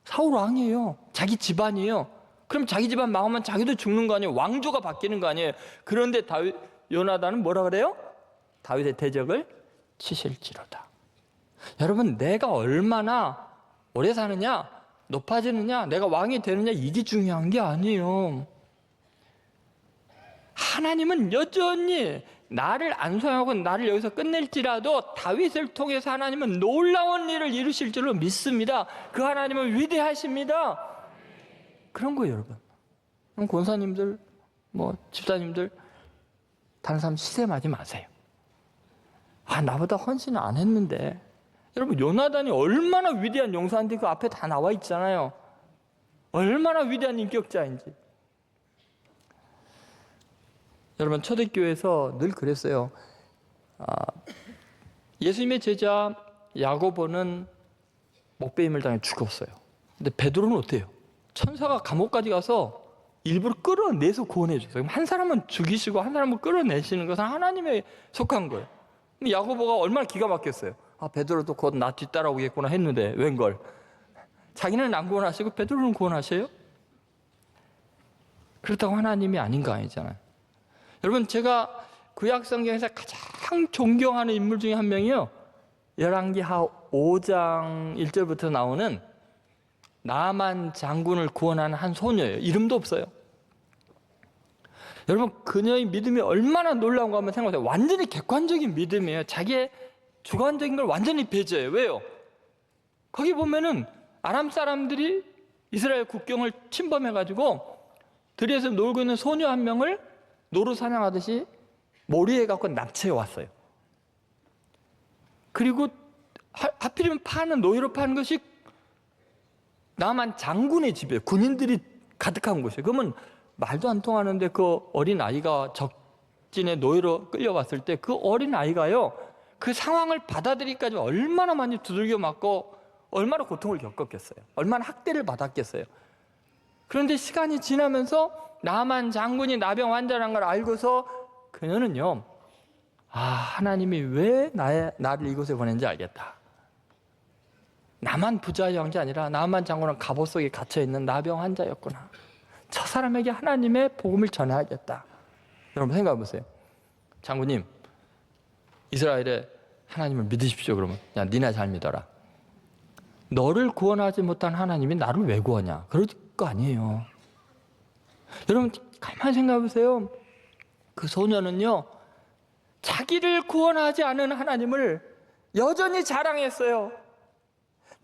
사울 왕이에요. 자기 집안이에요. 그럼 자기 집안 망하면 자기도 죽는 거 아니에요? 왕조가 바뀌는 거 아니에요? 그런데 요나단은 뭐라 그래요? 다윗의 대적을 치실지로다. 여러분, 내가 얼마나 오래 사느냐, 높아지느냐, 내가 왕이 되느냐, 이게 중요한 게 아니에요. 하나님은 여전히 나를 안수하고 나를 여기서 끝낼지라도 다윗을 통해서 하나님은 놀라운 일을 이루실 줄로 믿습니다. 그 하나님은 위대하십니다. 그런 거예요, 여러분. 그럼 권사님들, 집사님들, 다른 사람 시샘하지 마세요. 나보다 헌신을 안 했는데. 여러분, 요나단이 얼마나 위대한 용사인데 그 앞에 다 나와 있잖아요. 얼마나 위대한 인격자인지. 여러분, 초대교회에서 늘 그랬어요. 예수님의 제자 야고보는 목배임을 당해 죽었어요. 근데 베드로는 어때요? 천사가 감옥까지 가서 일부러 끌어내서 구원해 줬어요. 한 사람은 죽이시고 한 사람은 끌어내시는 것은 하나님에 속한 거예요. 근데 야고보가 얼마나 기가 막혔어요. 베드로도 곧 나 뒤따라오겠구나 했는데 웬걸. 자기는 안 구원하시고 베드로는 구원하셔요? 그렇다고 하나님이 아닌 거 아니잖아요. 여러분, 제가 구약성경에서 가장 존경하는 인물 중에 한 명이요, 열왕기하 5장 1절부터 나오는 나만 장군을 구원하는 한 소녀예요. 이름도 없어요. 여러분, 그녀의 믿음이 얼마나 놀라운가 한번 생각해보세요. 완전히 객관적인 믿음이에요. 자기의 주관적인 걸 완전히 배제해요. 왜요? 거기 보면은 아람 사람들이 이스라엘 국경을 침범해가지고 들에서 놀고 있는 소녀 한 명을 노루 사냥하듯이 몰이해 갖고 납치해 왔어요. 그리고 하필이면 노예로 파는 것이 나만 장군의 집이에요. 군인들이 가득한 곳이에요. 그러면 말도 안 통하는데 그 어린 아이가 적진의 노예로 끌려왔을 때 그 어린 아이가요, 그 상황을 받아들이기까지 얼마나 많이 두들겨 맞고 얼마나 고통을 겪었겠어요. 얼마나 학대를 받았겠어요. 그런데 시간이 지나면서 나만 장군이 나병 환자라는 걸 알고서 그녀는요, 하나님이 왜 나를 이곳에 보낸지 알겠다. 나만 부자의 형제 아니라 나만 장군은 갑옷 속에 갇혀있는 나병 환자였구나. 저 사람에게 하나님의 복음을 전해야겠다. 여러분 생각해 보세요. 장군님, 이스라엘에 하나님을 믿으십시오. 그러면 야, 니나 잘 믿어라. 너를 구원하지 못한 하나님이 나를 왜 구하냐? 그럴 거 아니에요. 여러분 가만히 생각해 보세요. 그 소녀는요, 자기를 구원하지 않은 하나님을 여전히 자랑했어요.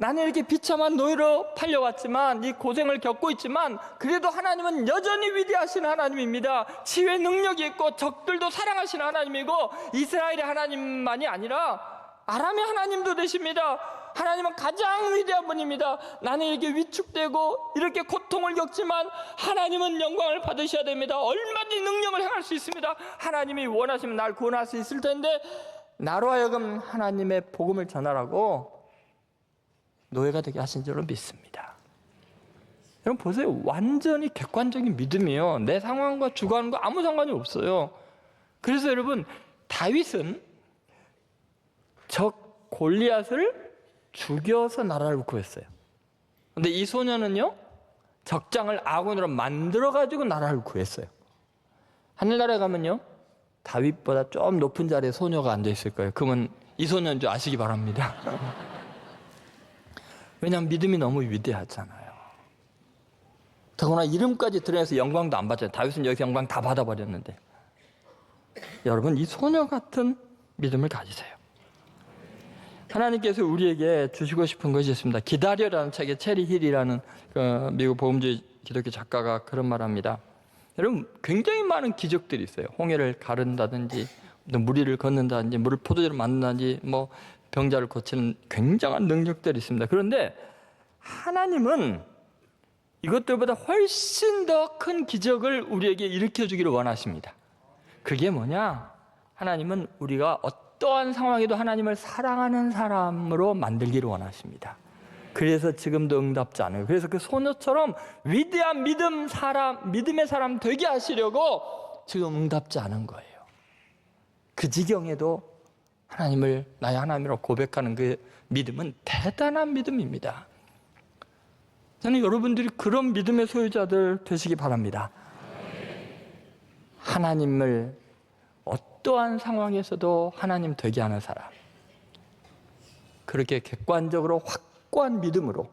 나는 이렇게 비참한 노예로 팔려왔지만, 이 고생을 겪고 있지만, 그래도 하나님은 여전히 위대하신 하나님입니다. 치유의 능력이 있고 적들도 사랑하시는 하나님이고, 이스라엘의 하나님만이 아니라 아람의 하나님도 되십니다. 하나님은 가장 위대한 분입니다. 나는 이렇게 위축되고 이렇게 고통을 겪지만 하나님은 영광을 받으셔야 됩니다. 얼마든지 능력을 행할 수 있습니다. 하나님이 원하시면 날 구원할 수 있을 텐데, 나로 하여금 하나님의 복음을 전하라고 노예가 되게 하신 줄로 믿습니다. 여러분 보세요. 완전히 객관적인 믿음이에요. 내 상황과 주관과 아무 상관이 없어요. 그래서 여러분, 다윗은 적 골리앗을 죽여서 나라를 구했어요. 근데 이 소녀는요, 적장을 아군으로 만들어가지고 나라를 구했어요. 하늘나라에 가면요, 다윗보다 좀 높은 자리에 소녀가 앉아있을 거예요. 그러면 이 소녀인 줄 아시기 바랍니다. 왜냐하면 믿음이 너무 위대하잖아요. 더구나 이름까지 드러내서 영광도 안 받잖아요. 다윗은 여기서 영광 다 받아버렸는데. 여러분, 이 소녀 같은 믿음을 가지세요. 하나님께서 우리에게 주시고 싶은 것이 있습니다. 기다려라는 책에 체리 힐이라는 미국 복음주의 기독교 작가가 그런 말합니다. 여러분, 굉장히 많은 기적들이 있어요. 홍해를 가른다든지, 무리를 걷는다든지, 물을 포도주로 만든다든지, 뭐 병자를 고치는 굉장한 능력들이 있습니다. 그런데 하나님은 이것들보다 훨씬 더 큰 기적을 우리에게 일으켜주기를 원하십니다. 그게 뭐냐? 하나님은 우리가 어떠한 상황에도 하나님을 사랑하는 사람으로 만들기를 원하십니다. 그래서 지금도 응답지 않아요. 그래서 그 소녀처럼 위대한 믿음의 사람 되게 하시려고 지금 응답지 않은 거예요. 그 지경에도 하나님을 나의 하나님이라고 고백하는 그 믿음은 대단한 믿음입니다. 저는 여러분들이 그런 믿음의 소유자들 되시기 바랍니다. 하나님을 어떠한 상황에서도 하나님 되게 하는 사람, 그렇게 객관적으로 확고한 믿음으로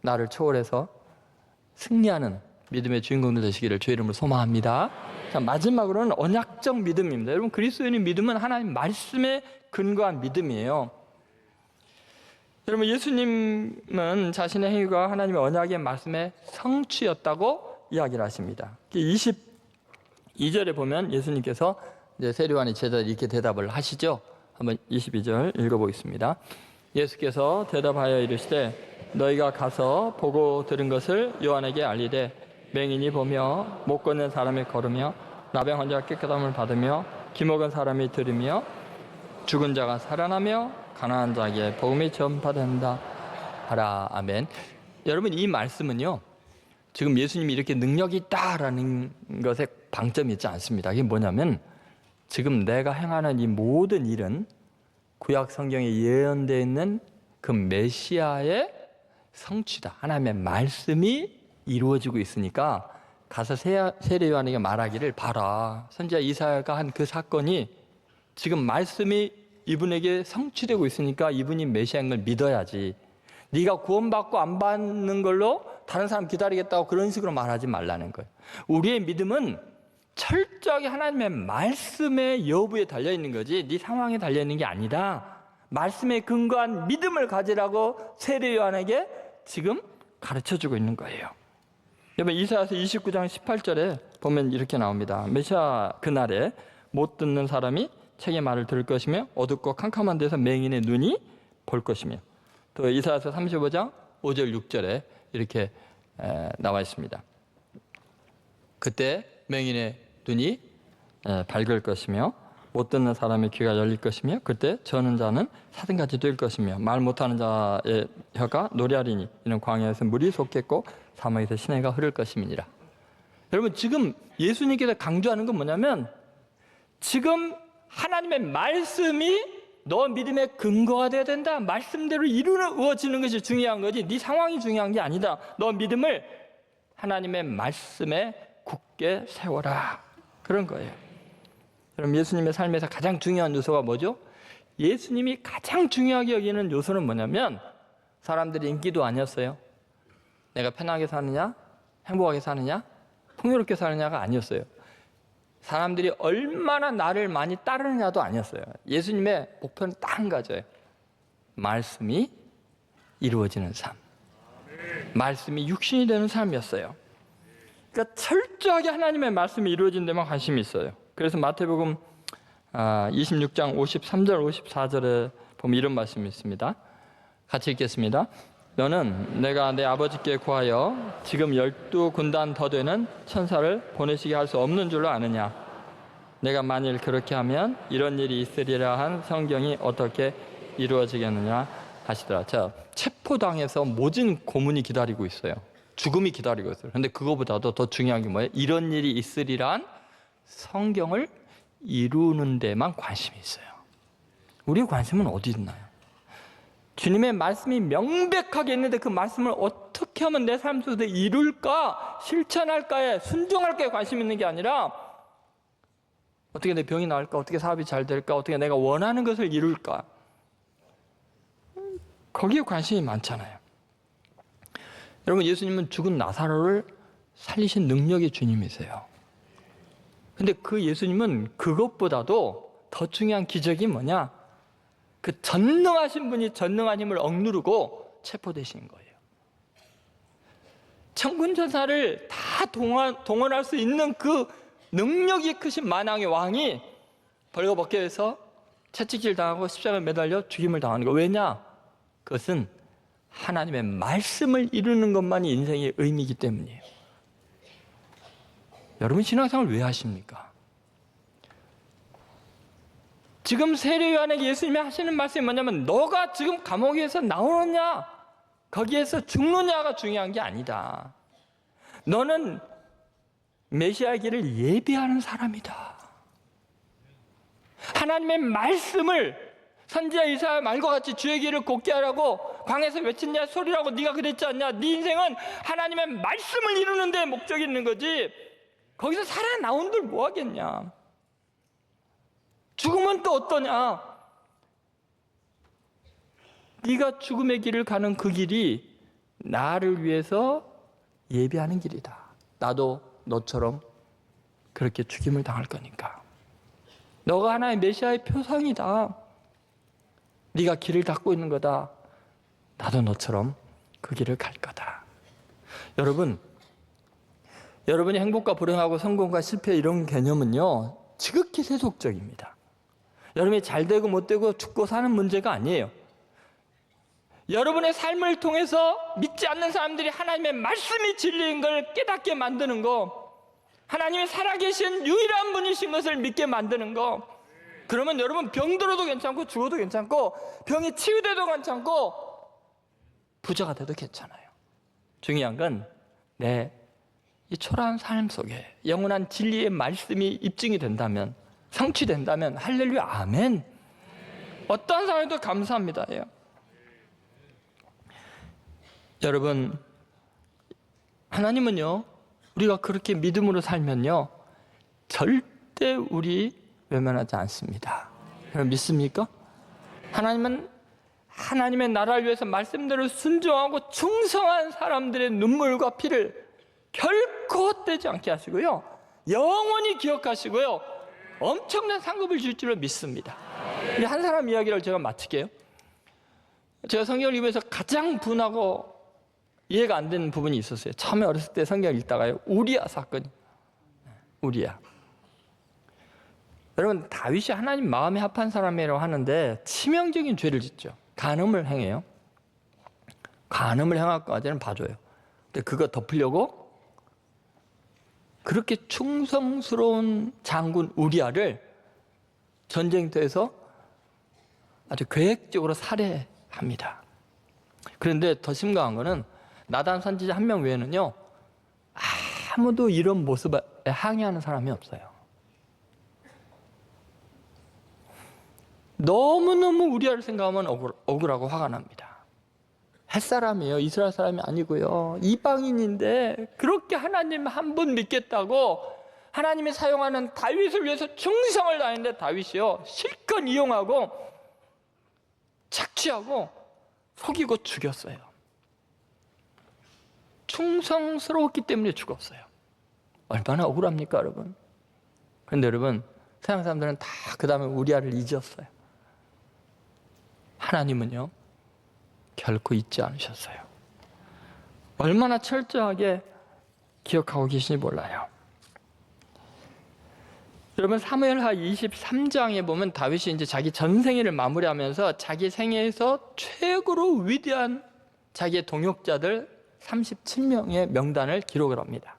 나를 초월해서 승리하는 믿음의 주인공들 되시기를 주의 이름으로 소망합니다. 자, 마지막으로는 언약적 믿음입니다. 여러분, 그리스도인의 믿음은 하나님 말씀에 근거한 믿음이에요. 여러분, 예수님은 자신의 행위가 하나님의 언약의 말씀의 성취였다고 이야기를 하십니다. 22절에 보면 예수님께서 이제 세례요한의 제자들이 이렇게 대답을 하시죠. 한번 22절 읽어보겠습니다. 예수께서 대답하여 이르시되 너희가 가서 보고 들은 것을 요한에게 알리되 맹인이 보며 못 걷는 사람이 걸으며 나병 환자가 깨끗함을 받으며 기먹은 사람이 들으며 죽은 자가 살아나며 가난한 자에게 복음이 전파된다 하라. 아멘. 여러분, 이 말씀은요, 지금 예수님이 이렇게 능력이 있다라는 것에 방점이 있지 않습니다. 이게 뭐냐면 지금 내가 행하는 이 모든 일은 구약 성경에 예언되어 있는 그 메시아의 성취다. 하나님의 말씀이 이루어지고 있으니까 가서 세례 요한에게 말하기를, 봐라, 선지자 이사야가 한 그 사건이 지금 말씀이 이분에게 성취되고 있으니까 이분이 메시아인 걸 믿어야지. 네가 구원받고 안 받는 걸로 다른 사람 기다리겠다고 그런 식으로 말하지 말라는 거예요. 우리의 믿음은 철저하게 하나님의 말씀의 여부에 달려있는 거지 네 상황에 달려있는 게 아니다. 말씀에 근거한 믿음을 가지라고 세례 요한에게 지금 가르쳐주고 있는 거예요. 여러분, 이사야서 29장 18절에 보면 이렇게 나옵니다. 메시아 그날에 못 듣는 사람이 책의 말을 들을 것이며 어둡고 캄캄한 데서 맹인의 눈이 볼 것이며, 또 이사야서 35장 5절 6절에 이렇게 나와 있습니다. 그때 맹인의 눈이 밝을 것이며 못 듣는 사람의 귀가 열릴 것이며 그때 저는 자는 사슴같이 뛸 것이며 말 못하는 자의 혀가 노래하리니 이는 광야에서 물이 솟겠고 사막에서 시내가 흐를 것임이니라. 여러분, 지금 예수님께서 강조하는 건 뭐냐면 지금 하나님의 말씀이 너 믿음의 근거가 되어야 된다. 말씀대로 이루어지는 것이 중요한 거지 네 상황이 중요한 게 아니다. 너 믿음을 하나님의 말씀에 굳게 세워라. 그런 거예요. 그럼 예수님의 삶에서 가장 중요한 요소가 뭐죠? 예수님이 가장 중요하게 여기는 요소는 뭐냐면 사람들의 인기도 아니었어요. 내가 편하게 사느냐, 행복하게 사느냐, 풍요롭게 사느냐가 아니었어요. 사람들이 얼마나 나를 많이 따르느냐도 아니었어요. 예수님의 목표는 딱 한 가지예요. 말씀이 이루어지는 삶. 말씀이 육신이 되는 삶이었어요. 그러니까 철저하게 하나님의 말씀이 이루어진 데만 관심이 있어요. 그래서 마태복음 26장 53절 54절에 보면 이런 말씀이 있습니다. 같이 읽겠습니다. 너는 내가 내 아버지께 구하여 지금 12군단 더 되는 천사를 보내시게 할 수 없는 줄로 아느냐. 내가 만일 그렇게 하면 이런 일이 있으리라 한 성경이 어떻게 이루어지겠느냐 하시더라. 자, 체포당해서 모진 고문이 기다리고 있어요. 죽음이 기다리고 있어요. 그런데 그거보다도 더 중요한 게 뭐예요? 이런 일이 있으리라 한 성경을 이루는 데만 관심이 있어요. 우리의 관심은 어디 있나요? 주님의 말씀이 명백하게 있는데 그 말씀을 어떻게 하면 내 삶 속에 이룰까, 실천할까에, 순종할까에 관심 있는 게 아니라 어떻게 내 병이 나을까, 어떻게 사업이 잘 될까, 어떻게 내가 원하는 것을 이룰까, 거기에 관심이 많잖아요. 여러분, 예수님은 죽은 나사로를 살리신 능력의 주님이세요. 근데 그 예수님은 그것보다도 더 중요한 기적이 뭐냐? 그 전능하신 분이 전능한 힘을 억누르고 체포되신 거예요. 천군 천사를 다 동원할 수 있는 그 능력이 크신 만왕의 왕이 벌거벗겨서 채찍질 당하고 십자가에 매달려 죽임을 당하는 거. 왜냐? 그것은 하나님의 말씀을 이루는 것만이 인생의 의미이기 때문이에요. 여러분, 신앙생활 왜 하십니까? 지금 세례요한에게 예수님이 하시는 말씀이 뭐냐면 너가 지금 감옥에서 나오느냐 거기에서 죽느냐가 중요한 게 아니다. 너는 메시아의 길을 예비하는 사람이다. 하나님의 말씀을 선지자 이사야 말과 같이 주의 길을 곱게 하라고 광에서 외친 자 소리라고 네가 그랬지 않냐. 네 인생은 하나님의 말씀을 이루는 데 목적이 있는 거지. 거기서 살아나온들 뭐 하겠냐. 죽으면 또 어떠냐. 네가 죽음의 길을 가는 그 길이 나를 위해서 예비하는 길이다. 나도 너처럼 그렇게 죽임을 당할 거니까. 너가 하나의 메시아의 표상이다. 네가 길을 닦고 있는 거다. 나도 너처럼 그 길을 갈 거다. 여러분, 여러분이 행복과 불행하고 성공과 실패 이런 개념은요 지극히 세속적입니다. 여러분이 잘 되고 못 되고 죽고 사는 문제가 아니에요. 여러분의 삶을 통해서 믿지 않는 사람들이 하나님의 말씀이 진리인 걸 깨닫게 만드는 거, 하나님이 살아계신 유일한 분이신 것을 믿게 만드는 거. 그러면 여러분 병들어도 괜찮고 죽어도 괜찮고 병이 치유돼도 괜찮고 부자가 돼도 괜찮아요. 중요한 건 내 이 초라한 삶 속에 영원한 진리의 말씀이 입증이 된다면, 성취된다면 할렐루야 아멘. 어떠한 상황에도 감사합니다. 여러분, 하나님은요 우리가 그렇게 믿음으로 살면요 절대 우리 외면하지 않습니다. 여러분 믿습니까? 하나님은 하나님의 나라를 위해서 말씀대로 순종하고 충성한 사람들의 눈물과 피를 결코 헛되지 않게 하시고요 영원히 기억하시고요 엄청난 상급을 줄 줄로 믿습니다. 한 사람 이야기를 제가 마칠게요. 제가 성경을 읽으면서 가장 분하고 이해가 안 되는 부분이 있었어요. 처음에 어렸을 때 성경을 읽다가요 우리야 사건이. 우리야. 여러분, 다윗이 하나님 마음에 합한 사람이라고 하는데 치명적인 죄를 짓죠. 간음을 행해요. 간음을 행할 것까지는 봐줘요. 근데 그거 덮으려고 그렇게 충성스러운 장군 우리아를 전쟁터에서 아주 계획적으로 살해합니다. 그런데 더 심각한 거는 나단 선지자 한 명 외에는요 아무도 이런 모습에 항의하는 사람이 없어요. 너무너무 우리아를 생각하면 억울하고 화가 납니다. 햇사람이에요. 이스라엘 사람이 아니고요. 이방인인데 그렇게 하나님 한 분 믿겠다고 하나님이 사용하는 다윗을 위해서 충성을 다했는데 다윗이요 실컷 이용하고 착취하고 속이고 죽였어요. 충성스러웠기 때문에 죽었어요. 얼마나 억울합니까, 여러분? 그런데 여러분, 세상 사람들은 다 그 다음에 우리아를 잊었어요. 하나님은요, 결코 잊지 않으셨어요. 얼마나 철저하게 기억하고 계시니 몰라요. 여러분, 사무엘하 23장에 보면 다윗이 이제 자기 전생애를 마무리하면서 자기 생애에서 최고로 위대한 자기의 동역자들 37명의 명단을 기록을 합니다.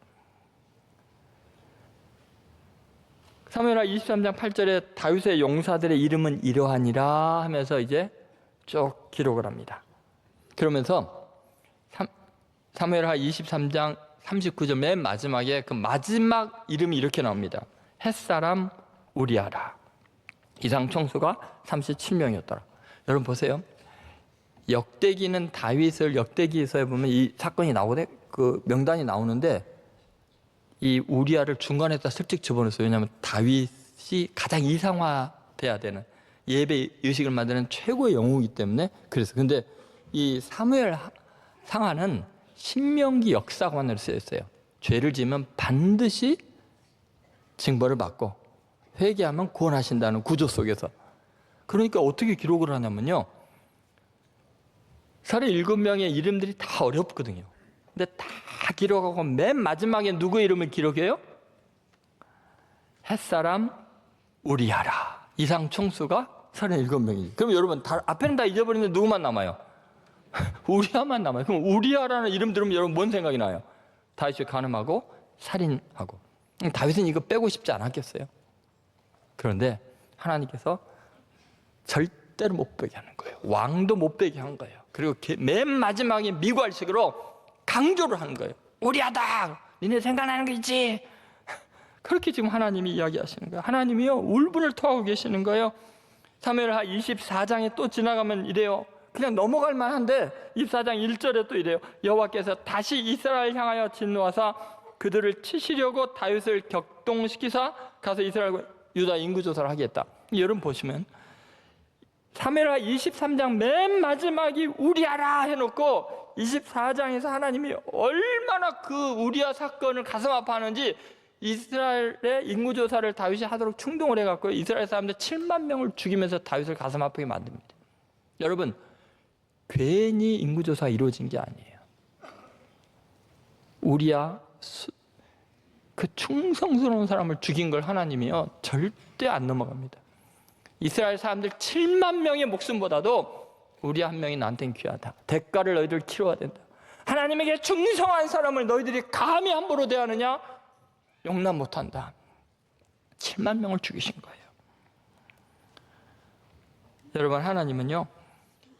사무엘하 23장 8절에 다윗의 용사들의 이름은 이러하니라 하면서 이제 쭉 기록을 합니다. 그러면서 사무엘하 23장 39절 맨 마지막에 그 마지막 이름이 이렇게 나옵니다. 햇사람 우리아라. 이상 총수가 37명이었더라. 여러분 보세요. 역대기는 다윗을 역대기에서 보면 이 사건이 나오는데 그 명단이 나오는데 이 우리아를 중간에다 슬쩍 집어넣었어요. 왜냐하면 다윗이 가장 이상화돼야 되는 예배 의식을 만드는 최고의 영웅이기 때문에 그래서. 근데 이 사무엘 상하는 신명기 역사관으로 쓰여 있어요. 죄를 지으면 반드시 징벌을 받고 회개하면 구원하신다는 구조 속에서. 그러니까 어떻게 기록을 하냐면요, 37명의 이름들이 다 어렵거든요. 근데 다 기록하고 맨 마지막에 누구의 이름을 기록해요? 햇사람 우리아라. 이상 총수가 37명이지. 그럼 여러분 앞에는 다 잊어버리는데 누구만 남아요? 우리아만 남아요. 그럼 우리아라는 이름 들으면 여러분 뭔 생각이 나요? 다윗이 간음하고 살인하고. 다윗은 이거 빼고 싶지 않았겠어요? 그런데 하나님께서 절대로 못 빼게 하는 거예요. 왕도 못 빼게 한 거예요. 그리고 맨 마지막에 미괄식으로 강조를 하는 거예요. 우리아다. 니네 생각나는 거 있지? 그렇게 지금 하나님이 이야기하시는 거예요. 하나님이요, 울분을 토하고 계시는 거예요. 사무엘하 24장에 또 지나가면 이래요. 그냥 넘어갈 만한데 24장 1절에 또 이래요. 여호와께서 다시 이스라엘 향하여 진노하사 그들을 치시려고 다윗을 격동시키사 가서 이스라엘 유다 인구조사를 하겠다. 여러분 보시면 사무엘하 23장 맨 마지막이 우리아라 해놓고 24장에서 하나님이 얼마나 그 우리아 사건을 가슴 아파하는지 이스라엘의 인구조사를 다윗이 하도록 충동을 해갖고 이스라엘 사람들 7만 명을 죽이면서 다윗을 가슴 아프게 만듭니다. 여러분, 괜히 인구조사가 이루어진 게 아니에요. 우리아 그 충성스러운 사람을 죽인 걸 하나님이요 절대 안 넘어갑니다. 이스라엘 사람들 7만 명의 목숨보다도 우리 한 명이 나한테는 귀하다. 대가를 너희들 치러야 된다. 하나님에게 충성한 사람을 너희들이 감히 함부로 대하느냐? 용납 못한다. 7만 명을 죽이신 거예요. 여러분, 하나님은요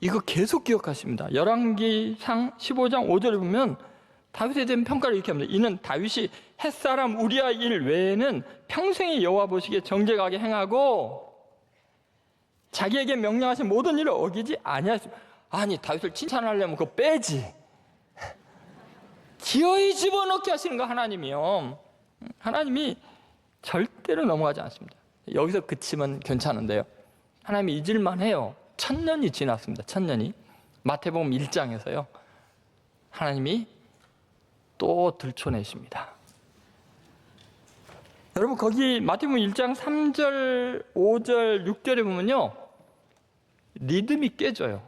이거 계속 기억하십니다. 열왕기상 15장 5절에 보면 다윗에 대한 평가를 이렇게 합니다. 이는 다윗이 햇사람 우리아 일 외에는 평생에 여호와 보시기에 정직하게 행하고 자기에게 명령하신 모든 일을 어기지 아니하십니다. 아니, 다윗을 칭찬하려면 그거 빼지. 기어이 집어넣게 하시는 거 하나님이요. 하나님이 절대로 넘어가지 않습니다. 여기서 그치면 괜찮은데요, 하나님이 잊을만 해요. 1000년이 지났습니다. 1000년이. 마태복음 1장에서요 하나님이 또 들춰내십니다. 여러분, 거기 마태복음 1장 3절, 5절, 6절에 보면요 리듬이 깨져요.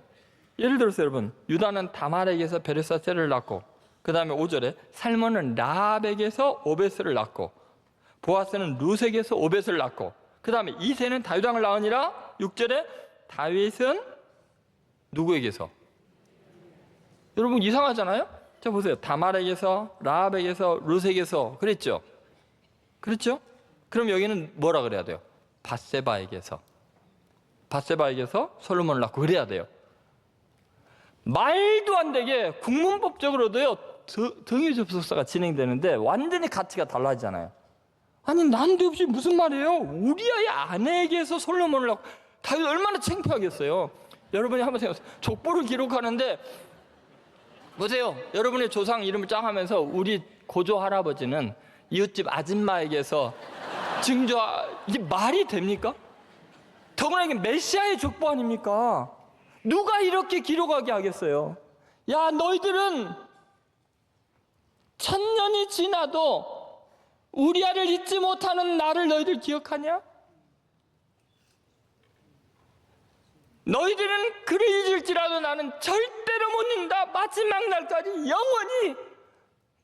예를 들어서 여러분, 유다는 다말에게서 베르사세를 낳고, 그 다음에 5절에 살몬은 라합에게서 오벳을 낳고, 보아스는 루색에서 오벳을 낳고, 그 다음에 이새는 다윗 왕을 낳으니라. 6절에 다윗은 누구에게서? 여러분 이상하잖아요? 자 보세요. 다말에게서, 라합에게서, 루색에서 그랬죠? 그렇죠? 그럼 여기는 뭐라 그래야 돼요? 밧세바에게서 솔로몬을 낳고 그래야 돼요. 말도 안 되게 국문법적으로도요 등위 접속사가 진행되는데 완전히 가치가 달라지잖아요. 아니, 난데없이 무슨 말이에요? 우리아의 아내에게서 솔로몬을 낳고. 다윗 얼마나 창피하겠어요. 여러분이 한번 생각해보세요. 족보를 기록하는데 보세요. 여러분의 조상 이름을 쫙 하면서 우리 고조 할아버지는 이웃집 아줌마에게서 이게 말이 됩니까? 더구나 이게 메시아의 족보 아닙니까? 누가 이렇게 기록하게 하겠어요? 야, 너희들은 천년이 지나도 우리아를 잊지 못하는 나를 너희들 기억하냐? 너희들은 그를 잊을지라도 나는 절대로 못 잊는다. 마지막 날까지 영원히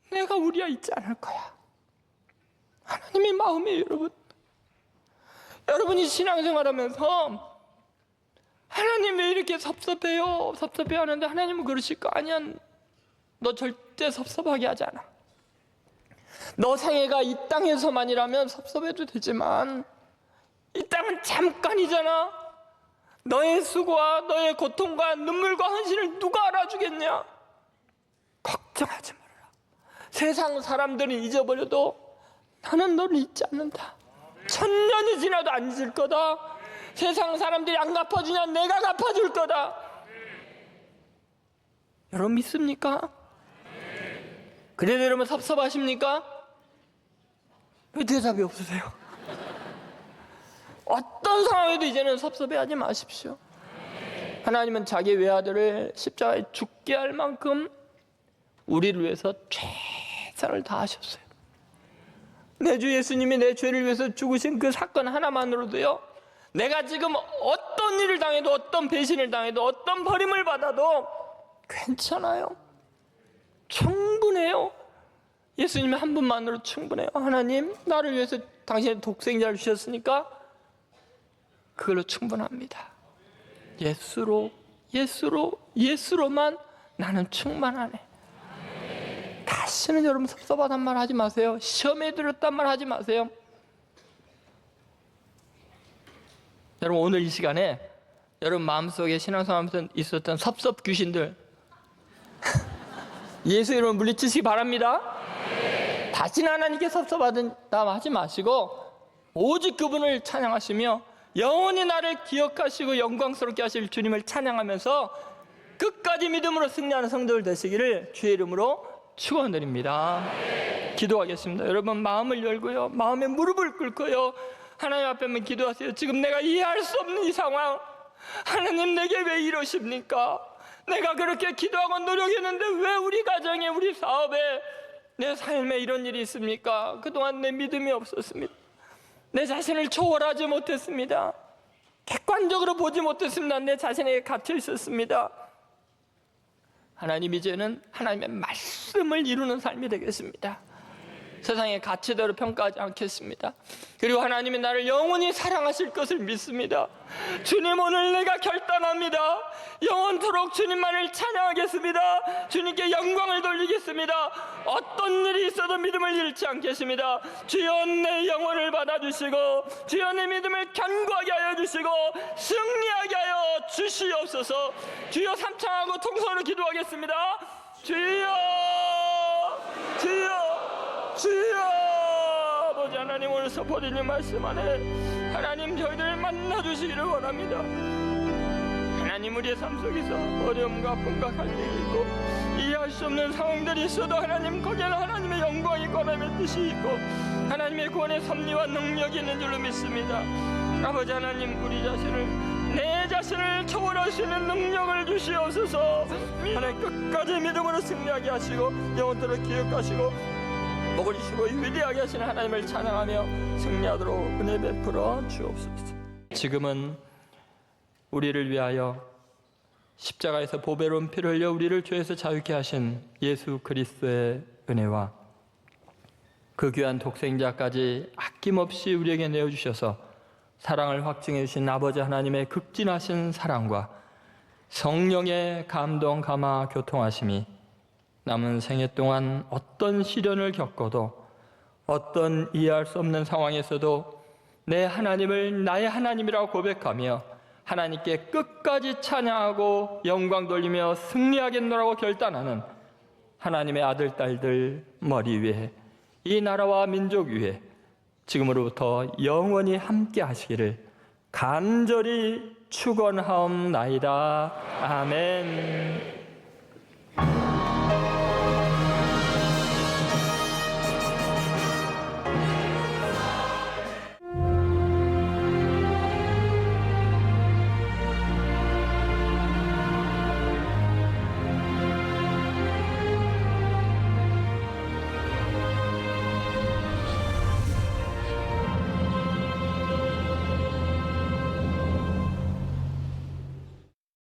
내가 우리아 잊지 않을 거야. 하나님의 마음이에요, 여러분. 여러분이 신앙생활하면서 하나님 왜 이렇게 섭섭해요? 섭섭해 하는데 하나님은 그러실까? 아니야, 너 절대 섭섭하게 하지 않아. 너 생애가 이 땅에서만이라면 섭섭해도 되지만 이 땅은 잠깐이잖아. 너의 수고와 너의 고통과 눈물과 헌신을 누가 알아주겠냐? 걱정하지 말아라. 세상 사람들은 잊어버려도 나는 너를 잊지 않는다. 천년이 지나도 안 잊을 거다. 세상 사람들이 안 갚아주냐? 내가 갚아줄 거다. 여러분 믿습니까? 그래도 여러분 섭섭하십니까? 왜 대답이 없으세요? 어떤 상황에도 이제는 섭섭해하지 마십시오. 하나님은 자기 외아들을 십자가에 죽게 할 만큼 우리를 위해서 최선을 다하셨어요. 내 주 예수님이 내 죄를 위해서 죽으신 그 사건 하나만으로도요, 내가 지금 어떤 일을 당해도, 어떤 배신을 당해도, 어떤 버림을 받아도 괜찮아요. 충분해요. 예수님 한 분만으로 충분해요. 하나님, 나를 위해서 당신의 독생자를 주셨으니까 그걸로 충분합니다. 예수로만 나는 충만하네. 다시는 여러분 섭섭하단 말 하지 마세요. 시험에 들었단 말 하지 마세요. 여러분 오늘 이 시간에 여러분 마음속에 신앙생활하면서 있었던 섭섭 귀신들 예수 이름으로 물리치시기 바랍니다. 다시는 하나님께 섭섭하다 하지 마시고 오직 그분을 찬양하시며 영원히 나를 기억하시고 영광스럽게 하실 주님을 찬양하면서 끝까지 믿음으로 승리하는 성도들 되시기를 주의 이름으로 축원드립니다. 기도하겠습니다. 여러분 마음을 열고요, 마음에 무릎을 꿇고요, 하나님 앞에 한번 기도하세요. 지금 내가 이해할 수 없는 이 상황, 하나님 내게 왜 이러십니까? 내가 그렇게 기도하고 노력했는데 왜 우리 가정에, 우리 사업에, 내 삶에 이런 일이 있습니까? 그동안 내 믿음이 없었습니다. 내 자신을 초월하지 못했습니다. 객관적으로 보지 못했습니다. 내 자신에게 갇혀 있었습니다. 하나님 이제는 하나님의 말씀을 이루는 삶이 되겠습니다. 세상의 가치대로 평가하지 않겠습니다. 그리고 하나님이 나를 영원히 사랑하실 것을 믿습니다. 주님, 오늘 내가 결단합니다. 영원토록 주님만을 찬양하겠습니다. 주님께 영광을 돌리겠습니다. 어떤 일이 있어도 믿음을 잃지 않겠습니다. 주여 내 영혼을 받아주시고 주여 내 믿음을 견고하게 하여 주시고 승리하게 하여 주시옵소서. 주여 삼창하고 통성으로 기도하겠습니다. 주여, 주여, 주여. 아버지 하나님, 오늘 서포디님 말씀 안에 하나님 저희들을 만나주시기를 원합니다. 하나님 우리의 삶 속에서 어려움과 아픔과 갈등이 있고 이해할 수 없는 상황들이 있어도 하나님 거기에는 하나님의 영광이 있고 하나님의 뜻이 있고 하나님의 구원의 섭리와 능력이 있는 줄로 믿습니다. 아버지 하나님, 우리 자신을, 내 자신을 초월할 수 있는 능력을 주시옵소서. 하나님 끝까지 믿음으로 승리하게 하시고 영원토록 기억하시고 복을 주시고 위대하게 하시는 하나님을 찬양하며 승리하도록 은혜 베풀어 주옵소서. 지금은 우리를 위하여 십자가에서 보배로운 피를 흘려 우리를 죄에서 자유케 하신 예수 그리스도의 은혜와 그 귀한 독생자까지 아낌없이 우리에게 내어주셔서 사랑을 확증해 주신 아버지 하나님의 극진하신 사랑과 성령의 감동, 감화, 교통하심이 남은 생애 동안 어떤 시련을 겪어도 어떤 이해할 수 없는 상황에서도 내 하나님을 나의 하나님이라고 고백하며 하나님께 끝까지 찬양하고 영광 돌리며 승리하겠노라고 결단하는 하나님의 아들, 딸들 머리 위에, 이 나라와 민족 위에 지금으로부터 영원히 함께 하시기를 간절히 축원하옵나이다. 아멘.